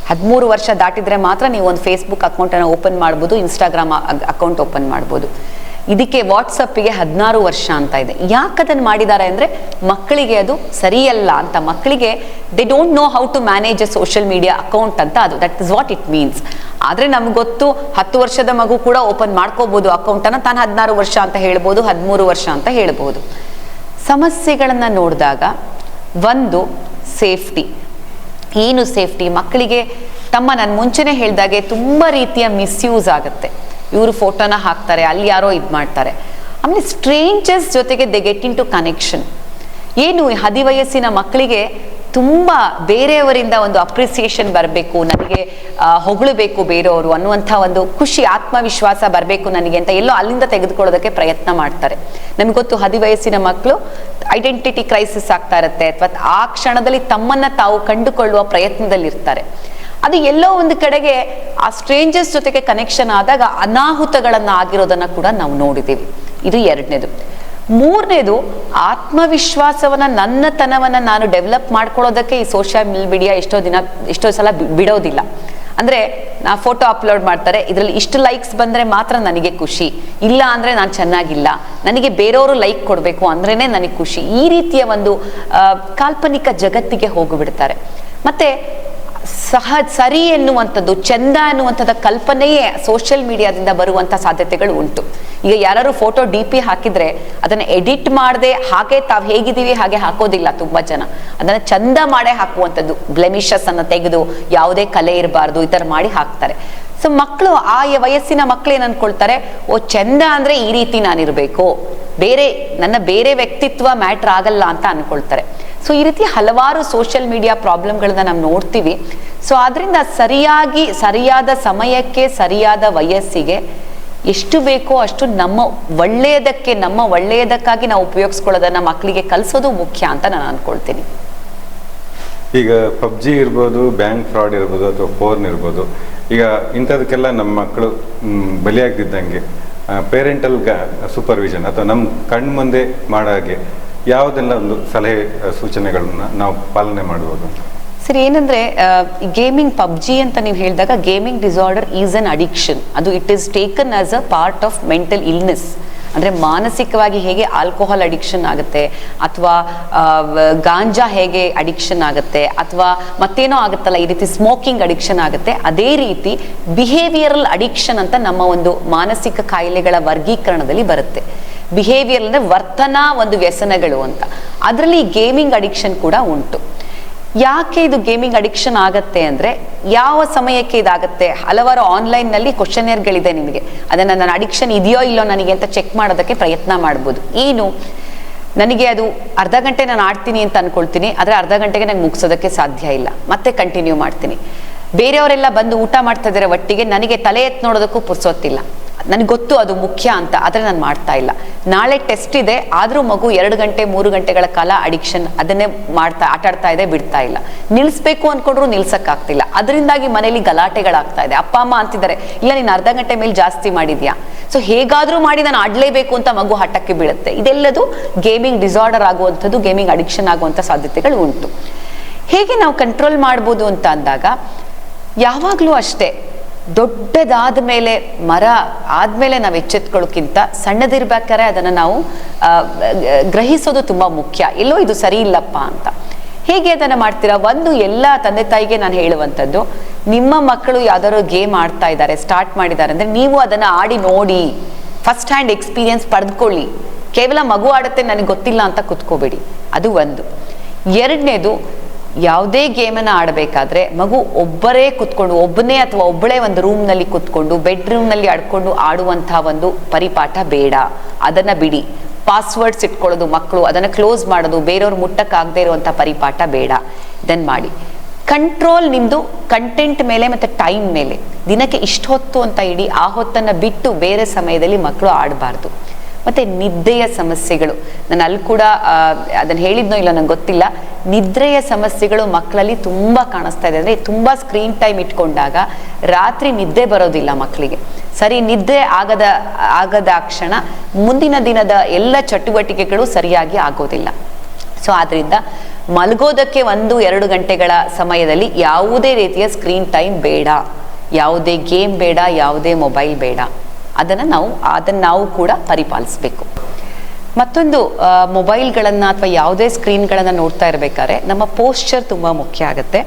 13 ವರ್ಷ ದಾಟಿದ್ರೆ ಮಾತ್ರ ನೀವು ಒಂದು ಫೇಸ್ಬುಕ್ ಅಕೌಂಟನ್ನು ಓಪನ್ ಮಾಡ್ಬೋದು, ಇನ್ಸ್ಟಾಗ್ರಾಮ್ ಅಕೌಂಟ್ ಓಪನ್ ಮಾಡ್ಬೋದು. ಇದಕ್ಕೆ ವಾಟ್ಸಪ್ಪಿಗೆ 16 ವರ್ಷ ಅಂತ ಇದೆ. ಯಾಕೆ ಅದನ್ನು ಮಾಡಿದ್ದಾರೆ ಅಂದರೆ, ಮಕ್ಕಳಿಗೆ ಅದು ಸರಿಯಲ್ಲ ಅಂತ. ಮಕ್ಕಳಿಗೆ they don't know how to manage a social media account ಅಂತ. ಅದು that is what it means. ಆದರೆ ನಮ್ಗೆ ಗೊತ್ತು, 10 ವರ್ಷದ ಮಗು ಕೂಡ ಓಪನ್ ಮಾಡ್ಕೋಬಹುದು ಅಕೌಂಟನ್ನು. ತಾನು 16 ವರ್ಷ ಅಂತ ಹೇಳ್ಬೋದು, 13 ವರ್ಷ ಅಂತ ಹೇಳ್ಬೋದು. ಸಮಸ್ಯೆಗಳನ್ನು ನೋಡಿದಾಗ, ಒಂದು ಸೇಫ್ಟಿ. ಏನು ಸೇಫ್ಟಿ? ಮಕ್ಕಳಿಗೆ ನಾನು ಮುಂಚೆನೆ ಹೇಳ್ದಾಗೆ ತುಂಬ ರೀತಿಯ ಮಿಸ್ಯೂಸ್ ಆಗುತ್ತೆ. ಇವರು ಫೋಟೋನ ಹಾಕ್ತಾರೆ, ಅಲ್ಲಿ ಯಾರೋ ಇದು ಮಾಡ್ತಾರೆ. ಆಮೇಲೆ ಸ್ಟ್ರೇಂಜರ್ಸ್ ಜೊತೆಗೆ they get into connection. ಏನು ಹದಿವಯಸ್ಸಿನ ಮಕ್ಕಳಿಗೆ ತುಂಬ ಬೇರೆಯವರಿಂದ ಒಂದು ಅಪ್ರಿಸಿಯೇಷನ್ ಬರಬೇಕು, ನನಗೆ ಹೊಗಳಬೇಕು ಬೇರೆಯವರು ಅನ್ನುವಂಥ ಒಂದು ಖುಷಿ, ಆತ್ಮವಿಶ್ವಾಸ ಬರಬೇಕು ನನಗೆ ಅಂತ ಎಲ್ಲೋ ಅಲ್ಲಿಂದ ತೆಗೆದುಕೊಳ್ಳೋದಕ್ಕೆ ಪ್ರಯತ್ನ ಮಾಡ್ತಾರೆ. ನಮ್ಗೆ ಗೊತ್ತು, ಹದಿವಯಸ್ಸಿನ ಮಕ್ಕಳು ಐಡೆಂಟಿಟಿ ಕ್ರೈಸಿಸ್ ಆಗ್ತಾ ಇರುತ್ತೆ, ಅಥವಾ ಆ ಕ್ಷಣದಲ್ಲಿ ತಮ್ಮನ್ನ ತಾವು ಕಂಡುಕೊಳ್ಳುವ ಪ್ರಯತ್ನದಲ್ಲಿರ್ತಾರೆ. ಅದು ಎಲ್ಲೋ ಒಂದು ಕಡೆಗೆ ಆ ಸ್ಟ್ರೇಂಜರ್ಸ್ ಜೊತೆಗೆ ಕನೆಕ್ಷನ್ ಆದಾಗ ಅನಾಹುತಗಳನ್ನ ಆಗಿರೋದನ್ನ ಕೂಡ ನಾವು ನೋಡಿದ್ದೀವಿ. ಇದು 2ನೇದು. 3ನೇದು, ಆತ್ಮವಿಶ್ವಾಸವನ್ನ, ನನ್ನತನವನ್ನ ನಾನು ಡೆವಲಪ್ ಮಾಡ್ಕೊಳ್ಳೋದಕ್ಕೆ ಈ ಸೋಷಿಯಲ್ ಮೀಡಿಯಾ ಎಷ್ಟೋ ಸಲ ಬಿಡೋದಿಲ್ಲ. ಅಂದ್ರೆ ನಾ ಫೋಟೋ ಅಪ್ಲೋಡ್ ಮಾಡ್ತಾರೆ, ಇದರಲ್ಲಿ ಇಷ್ಟು ಲೈಕ್ಸ್ ಬಂದ್ರೆ ಮಾತ್ರ ನನಗೆ ಖುಷಿ, ಇಲ್ಲ ಅಂದ್ರೆ ನಾನು ಚೆನ್ನಾಗಿಲ್ಲ, ನನಗೆ ಬೇರೆಯವರು ಲೈಕ್ ಕೊಡಬೇಕು ಅಂದ್ರೇನೆ ನನಗೆ ಖುಷಿ. ಈ ರೀತಿಯ ಒಂದು ಕಾಲ್ಪನಿಕ ಜಗತ್ತಿಗೆ ಹೋಗಿಬಿಡ್ತಾರೆ. ಮತ್ತೆ ಸರಿ ಎನ್ನುವಂಥದ್ದು, ಚಂದ ಅನ್ನುವಂಥದ್ದು ಕಲ್ಪನೆಯೇ ಸೋಷಿಯಲ್ ಮೀಡಿಯಾದಿಂದ ಬರುವಂಥ ಸಾಧ್ಯತೆಗಳು ಉಂಟು. ಈಗ ಯಾರು ಫೋಟೋ DP ಹಾಕಿದ್ರೆ ಅದನ್ನ ಎಡಿಟ್ ಮಾಡದೆ ಹಾಗೆ ತಾವು ಹೇಗಿದ್ದೀವಿ ಹಾಗೆ ಹಾಕೋದಿಲ್ಲ. ತುಂಬಾ ಜನ ಅದನ್ನ ಚಂದ ಮಾಡೇ ಹಾಕುವಂಥದ್ದು, ಬ್ಲೆಮಿಷಸ್ ಅನ್ನ ತೆಗೆದು ಯಾವುದೇ ಕಲೆ ಇರಬಾರ್ದು ಈ ಥರ ಮಾಡಿ ಹಾಕ್ತಾರೆ. ಸೊ ಮಕ್ಕಳು, ಆ ವಯಸ್ಸಿನ ಮಕ್ಕಳು ಏನ್ ಅನ್ಕೊಳ್ತಾರೆ, ಚಂದ ಅಂದ್ರೆ ಈ ರೀತಿ ನಾನಿರ್ಬೇಕು, ನನ್ನ ಬೇರೆ ವ್ಯಕ್ತಿತ್ವ ಮ್ಯಾಟ್ರ್ ಆಗಲ್ಲ ಅಂತ ಅನ್ಕೊಳ್ತಾರೆ. ಸೊ ಈ ರೀತಿ ಹಲವಾರು ಸೋಷಿಯಲ್ ಮೀಡಿಯಾ ಪ್ರಾಬ್ಲಮ್ಗಳನ್ನ ನಾವು ನೋಡ್ತೀವಿ. ಸೊ ಆದ್ರಿಂದ ಸರಿಯಾದ ಸಮಯಕ್ಕೆ, ಸರಿಯಾದ ವಯಸ್ಸಿಗೆ ಎಷ್ಟು ಬೇಕೋ ಅಷ್ಟು ನಮ್ಮ ಒಳ್ಳೆಯದಕ್ಕಾಗಿ ನಾವು ಉಪಯೋಗಿಸ್ಕೊಳ್ಳೋದನ್ನ ಮಕ್ಕಳಿಗೆ ಕಲಿಸೋದು ಮುಖ್ಯ ಅಂತ ನಾನು ಅನ್ಕೊಳ್ತೀನಿ. ಈಗ ಪಬ್ಜಿ ಇರ್ಬೋದು, ಬ್ಯಾಂಕ್ ಫ್ರಾಡ್ ಇರ್ಬೋದು, ಅಥವಾ ಫೋನ್ ಇರ್ಬೋದು, ಈಗ ಇಂಥದಕ್ಕೆಲ್ಲ ನಮ್ಮ ಮಕ್ಕಳು ಬಲಿಯಾಗ್ದಿದ್ದಂಗೆ ಪೇರೆಂಟಲ್ ಸೂಪರ್ವಿಷನ್ ಅಥವಾ ನಮ್ಮ ಕಣ್ಣು ಮುಂದೆ ಮಾಡೋ ಹಾಗೆ ಯಾವುದೆಲ್ಲ ಒಂದು ಸಲಹೆ ಸೂಚನೆಗಳನ್ನ ನಾವು ಪಾಲನೆ ಮಾಡ್ಬೋದು? ಸರಿ, ಏನಂದ್ರೆ ಗೇಮಿಂಗ್ ಪಬ್ಜಿ ಅಂತ ನೀವು ಹೇಳಿದಾಗ gaming disorder is an addiction. ಅದು it is taken as a part of mental illness. ಅಂದರೆ ಮಾನಸಿಕವಾಗಿ ಹೇಗೆ ಆಲ್ಕೋಹಾಲ್ ಅಡಿಕ್ಷನ್ ಆಗುತ್ತೆ, ಅಥವಾ ಗಾಂಜಾ ಹೇಗೆ ಅಡಿಕ್ಷನ್ ಆಗುತ್ತೆ, ಅಥವಾ ಮತ್ತೇನೋ ಆಗುತ್ತಲ್ಲ ಈ ರೀತಿ ಸ್ಮೋಕಿಂಗ್ ಅಡಿಕ್ಷನ್ ಆಗುತ್ತೆ, ಅದೇ ರೀತಿ ಬಿಹೇವಿಯರಲ್ ಅಡಿಕ್ಷನ್ ಅಂತ ನಮ್ಮ ಒಂದು ಮಾನಸಿಕ ಕಾಯಿಲೆಗಳ ವರ್ಗೀಕರಣದಲ್ಲಿ ಬರುತ್ತೆ. ಬಿಹೇವಿಯರ್ ಅಂದರೆ ವರ್ತನಾ ಒಂದು ವ್ಯಸನಗಳು ಅಂತ. ಅದರಲ್ಲಿ ಗೇಮಿಂಗ್ ಅಡಿಕ್ಷನ್ ಕೂಡ ಉಂಟು. ಯಾಕೆ ಇದು ಗೇಮಿಂಗ್ ಅಡಿಕ್ಷನ್ ಆಗತ್ತೆ ಅಂದರೆ ಯಾವ ಸಮಯಕ್ಕೆ ಇದಾಗುತ್ತೆ? ಹಲವಾರು ಆನ್ಲೈನ್ನಲ್ಲಿ ಕ್ವಶನೇರ್ಗಳಿದೆ, ನಿಮಗೆ ಅದನ್ನು ನನ್ನ ಅಡಿಕ್ಷನ್ ಇದೆಯೋ ಇಲ್ಲೋ ನನಗೆ ಅಂತ ಚೆಕ್ ಮಾಡೋದಕ್ಕೆ ಪ್ರಯತ್ನ ಮಾಡ್ಬೋದು. ಏನು, ನನಗೆ ಅದು ಅರ್ಧ ಗಂಟೆ ನಾನು ಆಡ್ತೀನಿ ಅಂತ ಅನ್ಕೊಳ್ತೀನಿ, ಆದರೆ ಅರ್ಧ ಗಂಟೆಗೆ ನಂಗೆ ಮುಗಿಸೋದಕ್ಕೆ ಸಾಧ್ಯ ಇಲ್ಲ, ಮತ್ತೆ ಕಂಟಿನ್ಯೂ ಮಾಡ್ತೀನಿ. ಬೇರೆಯವರೆಲ್ಲ ಬಂದು ಊಟ ಮಾಡ್ತಾ ಇದ್ದಾರೆ ಒಟ್ಟಿಗೆ, ನನಗೆ ತಲೆ ಎತ್ತು ನೋಡೋದಕ್ಕೂ ಪುರ್ಸೋತಿಲ್ಲ. ನನಗೆ ಗೊತ್ತು ಅದು ಮುಖ್ಯ ಅಂತ, ಆದರೆ ನಾನು ಮಾಡ್ತಾ ಇಲ್ಲ. ನಾಳೆ ಟೆಸ್ಟ್ ಇದೆ, ಆದರೂ ಮಗು 2 ಗಂಟೆ 3 ಗಂಟೆಗಳ ಕಾಲ ಅಡಿಕ್ಷನ್ ಅದನ್ನೇ ಆಟಾಡ್ತಾ ಇದೆ, ಬಿಡ್ತಾ ಇಲ್ಲ. ನಿಲ್ಲಿಸ್ಬೇಕು ಅಂದ್ಕೊಂಡ್ರು ನಿಲ್ಸಕ್ಕಾಗ್ತಿಲ್ಲ. ಅದರಿಂದಾಗಿ ಮನೇಲಿ ಗಲಾಟೆಗಳಾಗ್ತಾ ಇದೆ. ಅಪ್ಪ ಅಮ್ಮ ಅಂತಿದ್ದಾರೆ, ಇಲ್ಲ ನೀನು ಅರ್ಧ ಗಂಟೆ ಮೇಲೆ ಜಾಸ್ತಿ ಮಾಡಿದ್ಯಾ, ಸೊ ಹೇಗಾದರೂ ಮಾಡಿ ನಾನು ಆಡಲೇಬೇಕು ಅಂತ ಮಗು ಹಠಕ್ಕೆ ಬೀಳುತ್ತೆ. ಇದೆಲ್ಲದು ಗೇಮಿಂಗ್ ಡಿಸಾರ್ಡರ್ ಆಗುವಂಥದ್ದು, ಗೇಮಿಂಗ್ ಅಡಿಕ್ಷನ್ ಆಗುವಂಥ ಸಾಧ್ಯತೆಗಳು ಉಂಟು. ಹೇಗೆ ನಾವು ಕಂಟ್ರೋಲ್ ಮಾಡ್ಬೋದು ಅಂತ ಅಂದಾಗ, ಯಾವಾಗಲೂ ಅಷ್ಟೇ ದೊಡ್ಡದಾದ ಮೇಲೆ, ಮರ ಆದಮೇಲೆ ನಾವು ಎಚ್ಚೆತ್ಕೊಳ್ಳೋಕ್ಕಿಂತ ಸಣ್ಣದಿರ್ಬೇಕಾದ್ರೆ ಅದನ್ನು ನಾವು ಗ್ರಹಿಸೋದು ತುಂಬ ಮುಖ್ಯ. ಎಲ್ಲೋ ಇದು ಸರಿ ಇಲ್ಲಪ್ಪ ಅಂತ. ಹೇಗೆ ಅದನ್ನು ಮಾಡ್ತೀರಾ? ಒಂದು, ಎಲ್ಲ ತಂದೆ ತಾಯಿಗೆ ನಾನು ಹೇಳುವಂಥದ್ದು, ನಿಮ್ಮ ಮಕ್ಕಳು ಯಾವ್ದಾದ್ರು ಗೇಮ್ ಆಡ್ತಾ ಇದ್ದಾರೆ, ಸ್ಟಾರ್ಟ್ ಮಾಡಿದ್ದಾರೆ ಅಂದರೆ ನೀವು ಅದನ್ನು ಆಡಿ ನೋಡಿ, ಫಸ್ಟ್ ಹ್ಯಾಂಡ್ ಎಕ್ಸ್ಪೀರಿಯನ್ಸ್ ಪಡೆದುಕೊಳ್ಳಿ. ಕೇವಲ ಮಗು ಆಡುತ್ತೆ ನನಗೆ ಗೊತ್ತಿಲ್ಲ ಅಂತ ಕುತ್ಕೋಬೇಡಿ. ಅದು ಒಂದು. ಎರಡನೇದು, ಯಾವುದೇ ಗೇಮನ್ನು ಆಡಬೇಕಾದ್ರೆ ಮಗು ಒಬ್ಬರೇ ಕುತ್ಕೊಂಡು, ಒಬ್ಬನೇ ಅಥವಾ ಒಬ್ಬಳೇ ಒಂದು ರೂಮ್ನಲ್ಲಿ ಕುತ್ಕೊಂಡು ಬೆಡ್ರೂಮ್ನಲ್ಲಿ ಆಡ್ಕೊಂಡು ಆಡುವಂಥ ಒಂದು ಪರಿಪಾಠ ಬೇಡ. ಅದನ್ನು ಬಿಡಿ. ಪಾಸ್ವರ್ಡ್ಸ್ ಇಟ್ಕೊಳ್ಳೋದು ಮಕ್ಕಳು, ಅದನ್ನು ಕ್ಲೋಸ್ ಮಾಡೋದು, ಬೇರೆಯವ್ರು ಮುಟ್ಟಕ್ಕಾಗದೇ ಇರುವಂಥ ಪರಿಪಾಠ ಬೇಡ. ಇದನ್ನು ಮಾಡಿ. ಕಂಟ್ರೋಲ್ ನಿಮ್ಮದು ಕಂಟೆಂಟ್ ಮೇಲೆ ಮತ್ತು ಟೈಮ್ ಮೇಲೆ. ದಿನಕ್ಕೆ ಇಷ್ಟು ಹೊತ್ತು ಅಂತ ಇಡಿ, ಆ ಹೊತ್ತನ್ನು ಬಿಟ್ಟು ಬೇರೆ ಸಮಯದಲ್ಲಿ ಮಕ್ಕಳು ಆಡಬಾರ್ದು. ಮತ್ತು ನಿದ್ದೆಯ ಸಮಸ್ಯೆಗಳು, ನಾನು ಅಲ್ಲಿ ಕೂಡ ಅದನ್ನು ಹೇಳಿದ್ನೋ ಇಲ್ಲ ನಂಗೆ ಗೊತ್ತಿಲ್ಲ, ನಿದ್ರೆಯ ಸಮಸ್ಯೆಗಳು ಮಕ್ಕಳಲ್ಲಿ ತುಂಬ ಕಾಣಿಸ್ತಾ ಇದೆ. ಅಂದರೆ ತುಂಬ ಸ್ಕ್ರೀನ್ ಟೈಮ್ ಇಟ್ಕೊಂಡಾಗ ರಾತ್ರಿ ನಿದ್ದೆ ಬರೋದಿಲ್ಲ ಮಕ್ಕಳಿಗೆ. ಸರಿ ನಿದ್ದೆ ಆಗದ ಕ್ಷಣ ಮುಂದಿನ ದಿನದ ಎಲ್ಲ ಚಟುವಟಿಕೆಗಳು ಸರಿಯಾಗಿ ಆಗೋದಿಲ್ಲ. ಸೊ ಆದ್ದರಿಂದ ಮಲಗೋದಕ್ಕೆ 1-2 ಗಂಟೆಗಳ ಸಮಯದಲ್ಲಿ ಯಾವುದೇ ರೀತಿಯ ಸ್ಕ್ರೀನ್ ಟೈಮ್ ಬೇಡ, ಯಾವುದೇ ಗೇಮ್ ಬೇಡ, ಯಾವುದೇ ಮೊಬೈಲ್ ಬೇಡ. ಅದನ್ನು ನಾವು ಕೂಡ ಪರಿಪಾಲಿಸಬೇಕು. ಮತ್ತೊಂದು, ಮೊಬೈಲ್ಗಳನ್ನು ಅಥವಾ ಯಾವುದೇ ಸ್ಕ್ರೀನ್ಗಳನ್ನು ನೋಡ್ತಾ ಇರಬೇಕಾದ್ರೆ ನಮ್ಮ ಪೋಸ್ಚರ್ ತುಂಬ ಮುಖ್ಯ ಆಗುತ್ತೆ.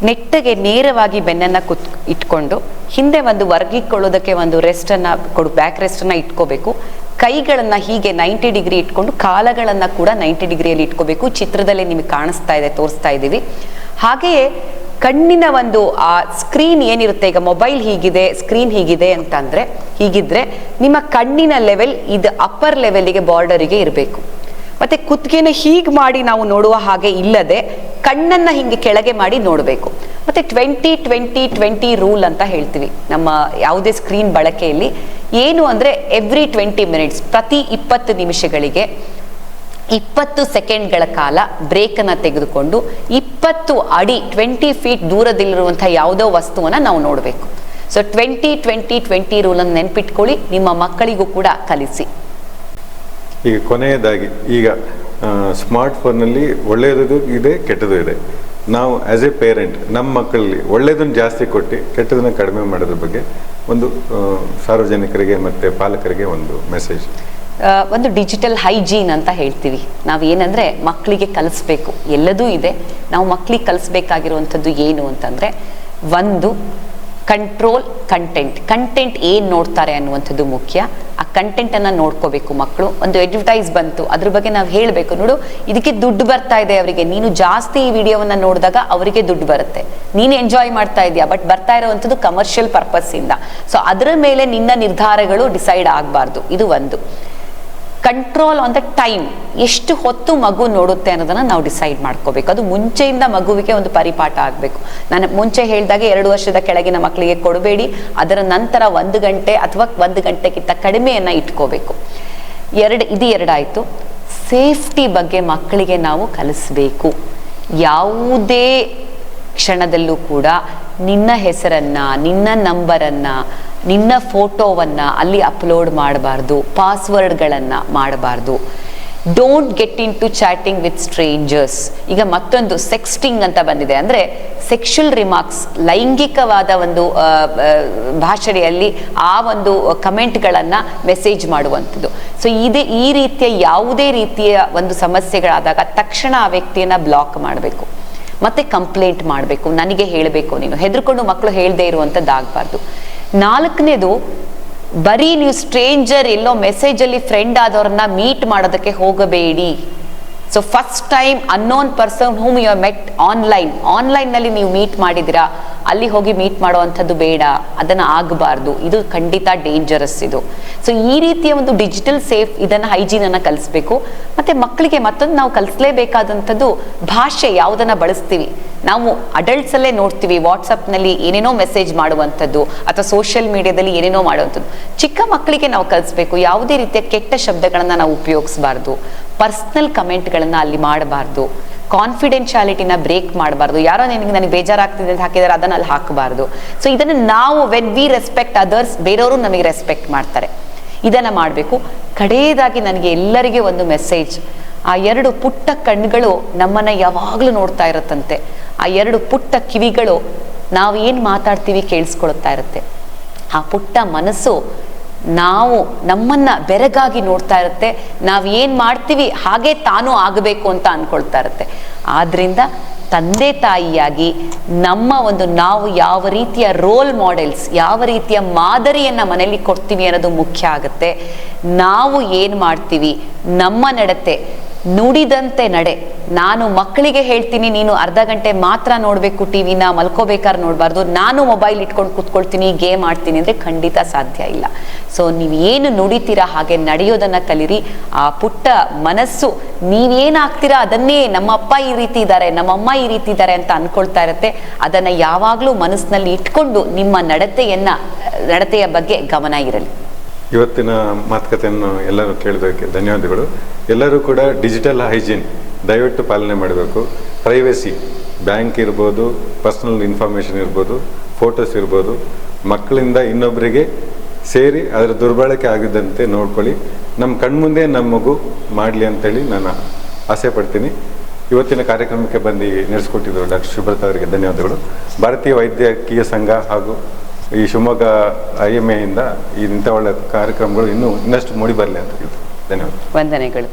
ನೆಟ್ಟಗೆ ನೇರವಾಗಿ ಬೆನ್ನನ್ನು ಇಟ್ಕೊಂಡು ಹಿಂದೆ ಒಂದು ವರ್ಗಿಕೊಳ್ಳೋದಕ್ಕೆ ಒಂದು ರೆಸ್ಟನ್ನು ಬ್ಯಾಕ್ ರೆಸ್ಟನ್ನು ಇಟ್ಕೋಬೇಕು. ಕೈಗಳನ್ನು ಹೀಗೆ 90 ಡಿಗ್ರಿ ಇಟ್ಕೊಂಡು ಕಾಲಗಳನ್ನು ಕೂಡ 90 ಡಿಗ್ರಿಯಲ್ಲಿ ಇಟ್ಕೋಬೇಕು. ಚಿತ್ರದಲ್ಲಿ ನಿಮಗೆ ಕಾಣಿಸ್ತಾ ಇದೆ, ತೋರಿಸ್ತಾ ಇದ್ದೀವಿ. ಹಾಗೆಯೇ ಕಣ್ಣಿನ ಒಂದು ಆ ಸ್ಕ್ರೀನ್ ಏನಿರುತ್ತೆ, ಈಗ ಮೊಬೈಲ್ ಹೀಗಿದೆ, ಸ್ಕ್ರೀನ್ ಹೀಗಿದೆ ಅಂತಂದರೆ, ಹೀಗಿದ್ರೆ ನಿಮ್ಮ ಕಣ್ಣಿನ ಲೆವೆಲ್ ಇದು ಅಪ್ಪರ್ ಲೆವೆಲ್ಗೆ ಬಾರ್ಡರಿಗೆ ಇರಬೇಕು. ಮತ್ತು ಕುತ್ತಿಗೆನ ಹೀಗೆ ಮಾಡಿ ನಾವು ನೋಡುವ ಹಾಗೆ ಇಲ್ಲದೆ ಕಣ್ಣನ್ನು ಹಿಂಗೆ ಕೆಳಗೆ ಮಾಡಿ ನೋಡಬೇಕು. ಮತ್ತು 20-20-20 ರೂಲ್ ಅಂತ ಹೇಳ್ತೀವಿ ನಮ್ಮ ಯಾವುದೇ ಸ್ಕ್ರೀನ್ ಬಳಕೆಯಲ್ಲಿ. ಏನು ಅಂದರೆ ಎವ್ರಿ 20 ಮಿನಿಟ್ಸ್, ಪ್ರತಿ 20 ನಿಮಿಷಗಳಿಗೆ 20 ಸೆಕೆಂಡ್ಗಳ ಕಾಲ ಬ್ರೇಕನ್ನು ತೆಗೆದುಕೊಂಡು 20 ಅಡಿ 20 ಫೀಟ್ ದೂರದಲ್ಲಿರುವಂಥ ಯಾವುದೋ ವಸ್ತುವನ್ನು ನಾವು ನೋಡಬೇಕು. ಸೊ 20-20-20 ರೂಲನ್ನು ನೆನ್ಪಿಟ್ಕೊಳ್ಳಿ, ನಿಮ್ಮ ಮಕ್ಕಳಿಗೂ ಕೂಡ ಕಲಿಸಿ. ಈಗ ಕೊನೆಯದಾಗಿ, ಈಗ ಸ್ಮಾರ್ಟ್ಫೋನಲ್ಲಿ ಒಳ್ಳೆಯದು ಇದೆ, ಕೆಟ್ಟದ್ದು ಇದೆ. ನಾವು ಆ್ಯಸ್ ಎ ಪೇರೆಂಟ್ ನಮ್ಮ ಮಕ್ಕಳಲ್ಲಿ ಒಳ್ಳೆಯದನ್ನು ಜಾಸ್ತಿ ಕೊಟ್ಟು ಕೆಟ್ಟದನ್ನು ಕಡಿಮೆ ಮಾಡೋದ್ರ ಬಗ್ಗೆ ಒಂದು ಸಾರ್ವಜನಿಕರಿಗೆ ಮತ್ತು ಪಾಲಕರಿಗೆ ಒಂದು ಮೆಸೇಜ್. ಒಂದು ಡಿಜಿಟಲ್ ಹೈಜೀನ್ ಅಂತ ಹೇಳ್ತೀವಿ ನಾವು. ಏನಂದರೆ ಮಕ್ಕಳಿಗೆ ಕಲಿಸ್ಬೇಕು, ಎಲ್ಲದೂ ಇದೆ. ನಾವು ಮಕ್ಕಳಿಗೆ ಕಲಿಸ್ಬೇಕಾಗಿರುವಂಥದ್ದು ಏನು ಅಂತಂದರೆ, ಒಂದು ಕಂಟ್ರೋಲ್ ಕಂಟೆಂಟ್ ಏನು ನೋಡ್ತಾರೆ ಅನ್ನುವಂಥದ್ದು ಮುಖ್ಯ. ಆ ಕಂಟೆಂಟನ್ನು ನೋಡ್ಕೋಬೇಕು ಮಕ್ಕಳು. ಒಂದು ಅಡ್ವರ್ಟೈಸ್ ಬಂತು, ಅದ್ರ ಬಗ್ಗೆ ನಾವು ಹೇಳಬೇಕು, ನೋಡು ಇದಕ್ಕೆ ದುಡ್ಡು ಬರ್ತಾ ಇದೆ ಅವರಿಗೆ, ನೀನು ಜಾಸ್ತಿ ಈ ವಿಡಿಯೋವನ್ನು ನೋಡಿದಾಗ ಅವರಿಗೆ ದುಡ್ಡು ಬರುತ್ತೆ, ನೀನು ಎಂಜಾಯ್ ಮಾಡ್ತಾ ಇದೆಯಾ, ಬಟ್ ಬರ್ತಾ ಇರೋವಂಥದ್ದು ಕಮರ್ಷಿಯಲ್ ಪರ್ಪಸ್ಸಿಂದ. ಸೊ ಅದರ ಮೇಲೆ ನಿನ್ನ ನಿರ್ಧಾರಗಳು ಡಿಸೈಡ್ ಆಗಬಾರ್ದು. ಇದು ಒಂದು. ಕಂಟ್ರೋಲ್ ಆನ್ ದ ಟೈಮ್, ಎಷ್ಟು ಹೊತ್ತು ಮಗು ನೋಡುತ್ತೆ ಅನ್ನೋದನ್ನು ನಾವು ಡಿಸೈಡ್ ಮಾಡ್ಕೋಬೇಕು. ಅದು ಮುಂಚೆಯಿಂದ ಮಗುವಿಗೆ ಒಂದು ಪರಿಪಾಠ ಆಗಬೇಕು. ನಾನು ಮುಂಚೆ ಹೇಳಿದಾಗೆ 2 ವರ್ಷದ ಕೆಳಗಿನ ಮಕ್ಕಳಿಗೆ ಕೊಡಬೇಡಿ, ಅದರ ನಂತರ 1 ಗಂಟೆ ಅಥವಾ 1 ಗಂಟೆಗಿಂತ ಕಡಿಮೆಯನ್ನು ಇಟ್ಕೋಬೇಕು. ಇದು ಎರಡಾಯಿತು. ಸೇಫ್ಟಿ ಬಗ್ಗೆ ಮಕ್ಕಳಿಗೆ ನಾವು ಕಲಿಸ್ಬೇಕು. ಯಾವುದೇ ಕ್ಷಣದಲ್ಲೂ ಕೂಡ ನಿನ್ನ ಹೆಸರನ್ನ, ನಿನ್ನ ನಂಬರನ್ನ, ನಿನ್ನ ಫೋಟೋವನ್ನ ಅಲ್ಲಿ ಅಪ್ಲೋಡ್ ಮಾಡಬಾರ್ದು, ಪಾಸ್ವರ್ಡ್ಗಳನ್ನು ಮಾಡಬಾರ್ದು. Don't get into chatting with strangers. ಈಗ ಮತ್ತೊಂದು ಸೆಕ್ಸ್ಟಿಂಗ್ ಅಂತ ಬಂದಿದೆ, ಅಂದರೆ ಸೆಕ್ಷುವಲ್ ರಿಮಾರ್ಕ್ಸ್, ಲೈಂಗಿಕವಾದ ಒಂದು ಭಾಷೆಯಲ್ಲಿ ಆ ಒಂದು ಕಮೆಂಟ್ಗಳನ್ನು ಮೆಸೇಜ್ ಮಾಡುವಂಥದ್ದು. ಸೊ ಈ ರೀತಿಯ ಯಾವುದೇ ರೀತಿಯ ಒಂದು ಸಮಸ್ಯೆಗಳಾದಾಗ ತಕ್ಷಣ ಆ ವ್ಯಕ್ತಿಯನ್ನು ಬ್ಲಾಕ್ ಮಾಡಬೇಕು, ಮತ್ತೆ ಕಂಪ್ಲೇಂಟ್ ಮಾಡಬೇಕು, ನನಗೆ ಹೇಳಬೇಕು, ನೀನು ಹೆದರ್ಕೊಂಡು ಮಕ್ಕಳು ಹೇಳದೇ ಇರುವಂಥದ್ದಾಗಬಾರ್ದು. 4ನೇದು, ಬರೀ ನೀವು ಸ್ಟ್ರೇಂಜರ್ ಎಲ್ಲೋ ಮೆಸೇಜಲ್ಲಿ ಫ್ರೆಂಡ್ ಆದವ್ರನ್ನ ಮೀಟ್ ಮಾಡೋದಕ್ಕೆ ಹೋಗಬೇಡಿ. So first time unknown person whom you met ಆನ್ಲೈನ್ನಲ್ಲಿ ನೀವು ಮೀಟ್ ಮಾಡಿದಿರಾ, ಅಲ್ಲಿ ಹೋಗಿ ಮೀಟ್ ಮಾಡುವಂಥದ್ದು ಬೇಡ, ಅದನ್ನು ಆಗಬಾರ್ದು. ಇದು ಖಂಡಿತ ಡೇಂಜರಸ್ ಇದು. ಸೊ ಈ ರೀತಿಯ ಒಂದು ಡಿಜಿಟಲ್ ಸೇಫ್ ಇದನ್ನು ಹೈಜೀನನ್ನು ಕಲಿಸ್ಬೇಕು. ಮತ್ತು ಮಕ್ಕಳಿಗೆ ಮತ್ತೊಂದು ನಾವು ಕಲಿಸ್ಲೇಬೇಕಾದಂಥದ್ದು ಭಾಷೆ ಯಾವುದನ್ನು ಬಳಸ್ತೀವಿ. ನಾವು ಅಡಲ್ಟ್ಸಲ್ಲೇ ನೋಡ್ತೀವಿ ವಾಟ್ಸಪ್ನಲ್ಲಿ ಏನೇನೋ ಮೆಸೇಜ್ ಮಾಡುವಂಥದ್ದು ಅಥವಾ ಸೋಷಿಯಲ್ ಮೀಡಿಯಾದಲ್ಲಿ ಏನೇನೋ ಮಾಡುವಂಥದ್ದು. ಚಿಕ್ಕ ಮಕ್ಕಳಿಗೆ ನಾವು ಕಲಿಸ್ಬೇಕು, ಯಾವುದೇ ರೀತಿಯ ಕೆಟ್ಟ ಶಬ್ದಗಳನ್ನು ನಾವು ಉಪಯೋಗಿಸಬಾರ್ದು, ಪರ್ಸ್ನಲ್ ಕಮೆಂಟ್ಗಳನ್ನು ಅಲ್ಲಿ ಮಾಡಬಾರ್ದು, ಕಾನ್ಫಿಡೆನ್ಶಿಯಾಲಿಟಿನ ಬ್ರೇಕ್ ಮಾಡಬಾರ್ದು. ಯಾರೋ ನನಗೆ ಬೇಜಾರಾಗ್ತಿದೆ ಅಂತ ಹಾಕಿದರೆ ಅದನ್ನು ಅಲ್ಲಿ ಹಾಕಬಾರ್ದು. ಸೊ ಇದನ್ನು ನಾವು ವೆನ್ ವಿ ರೆಸ್ಪೆಕ್ಟ್ ಅದರ್ಸ್, ಬೇರೆಯವರು ನಮಗೆ ರೆಸ್ಪೆಕ್ಟ್ ಮಾಡ್ತಾರೆ, ಇದನ್ನು ಮಾಡಬೇಕು. ಕಡೆಯದಾಗಿ ನನಗೆ ಎಲ್ಲರಿಗೆ ಒಂದು ಮೆಸೇಜ್, ಆ 2 ಪುಟ್ಟ ಕಣ್ಣುಗಳು ನಮ್ಮನ್ನು ಯಾವಾಗಲೂ ನೋಡ್ತಾ ಇರುತ್ತಂತೆ, ಆ 2 ಪುಟ್ಟ ಕಿವಿಗಳು ನಾವು ಏನು ಮಾತಾಡ್ತೀವಿ ಕೇಳಿಸ್ಕೊಳ್ತಾ ಇರುತ್ತೆ, ಆ ಪುಟ್ಟ ಮನಸ್ಸು ನಮ್ಮನ್ನ ಬೆರಗಾಗಿ ನೋಡ್ತಾ ಇರುತ್ತೆ, ನಾವು ಏನು ಮಾಡ್ತೀವಿ ಹಾಗೆ ತಾನೂ ಆಗಬೇಕು ಅಂತ ಅನ್ಕೊಳ್ತಾ ಇರುತ್ತೆ. ಆದ್ರಿಂದ ತಂದೆ ತಾಯಿಯಾಗಿ ನಾವು ಯಾವ ರೀತಿಯ ರೋಲ್ ಮಾಡೆಲ್ಸ್, ಯಾವ ರೀತಿಯ ಮಾದರಿಯನ್ನು ಮನೆಯಲ್ಲಿ ಕೊಡ್ತೀವಿ ಅನ್ನೋದು ಮುಖ್ಯ ಆಗುತ್ತೆ. ನಾವು ಏನು ಮಾಡ್ತೀವಿ, ನಮ್ಮ ನಡತೆ, ನುಡಿದಂತೆ ನಡೆ. ನಾನು ಮಕ್ಕಳಿಗೆ ಹೇಳ್ತೀನಿ, ನೀನು ಅರ್ಧ ಗಂಟೆ ಮಾತ್ರ ನೋಡಬೇಕು ಟಿವಿನ, ಮಲ್ಕೋಬೇಕಾದ್ರೆ ನೋಡಬಾರ್ದು, ನಾನು ಮೊಬೈಲ್ ಇಟ್ಕೊಂಡು ಕೂತ್ಕೊಳ್ತೀನಿ, ಗೇಮ್ ಆಡ್ತೀನಿ ಅಂದರೆ ಖಂಡಿತ ಸಾಧ್ಯ ಇಲ್ಲ. ಸೊ ನೀವು ಏನು ನುಡಿತೀರಾ ಹಾಗೆ ನಡೆಯೋದನ್ನು ಕಲಿರಿ. ಆ ಪುಟ್ಟ ಮನಸ್ಸು ನೀವೇನಾಗ್ತೀರಾ ಅದನ್ನೇ, ನಮ್ಮಪ್ಪ ಈ ರೀತಿ ಇದ್ದಾರೆ, ನಮ್ಮಮ್ಮ ಈ ರೀತಿ ಇದ್ದಾರೆ ಅಂತ ಅನ್ಕೊಳ್ತಾ ಇರುತ್ತೆ. ಅದನ್ನು ಯಾವಾಗಲೂ ಮನಸ್ಸಿನಲ್ಲಿ ಇಟ್ಕೊಂಡು ನಿಮ್ಮ ನಡತೆಯ ಬಗ್ಗೆ ಗಮನ ಇರಲಿ. ಇವತ್ತಿನ ಮಾತುಕತೆಯನ್ನು ಎಲ್ಲರೂ ಕೇಳೋದಕ್ಕೆ ಧನ್ಯವಾದಗಳು. ಎಲ್ಲರೂ ಕೂಡ ಡಿಜಿಟಲ್ ಹೈಜೀನ್ ದಯವಿಟ್ಟು ಪಾಲನೆ ಮಾಡಬೇಕು. ಪ್ರೈವೇಸಿ, ಬ್ಯಾಂಕ್ ಇರ್ಬೋದು, ಪರ್ಸನಲ್ ಇನ್ಫಾರ್ಮೇಷನ್ ಇರ್ಬೋದು, ಫೋಟೋಸ್ ಇರ್ಬೋದು, ಮಕ್ಕಳಿಂದ ಇನ್ನೊಬ್ಬರಿಗೆ ಸೇರಿ ಅದರ ದುರ್ಬಳಕೆ ಆಗಿದ್ದಂತೆ ನೋಡ್ಕೊಳ್ಳಿ. ನಮ್ಮ ಕಣ್ಮುಂದೆ ನಮ್ಮ ಮಗು ಮಾಡಲಿ ಅಂತೇಳಿ ನಾನು ಆಸೆ ಪಡ್ತೀನಿ. ಇವತ್ತಿನ ಕಾರ್ಯಕ್ರಮಕ್ಕೆ ಬಂದು ನಡೆಸಿಕೊಟ್ಟಿದ್ದು ಡಾಕ್ಟರ್ ಸುಬ್ರತಾ ಅವರಿಗೆ ಧನ್ಯವಾದಗಳು. ಭಾರತೀಯ ವೈದ್ಯಕೀಯ ಸಂಘ ಹಾಗೂ ಈ ಶಿವಮೊಗ್ಗ IMA ಇಂದ ಇಂಥ ಒಳ್ಳೆಯ ಕಾರ್ಯಕ್ರಮಗಳು ಇನ್ನಷ್ಟು ಮೂಡಿ ಬರಲಿ ಅಂತ ಹೇಳ್ತೀನಿ. ಧನ್ಯವಾದ. ವಂದನೆಗಳು.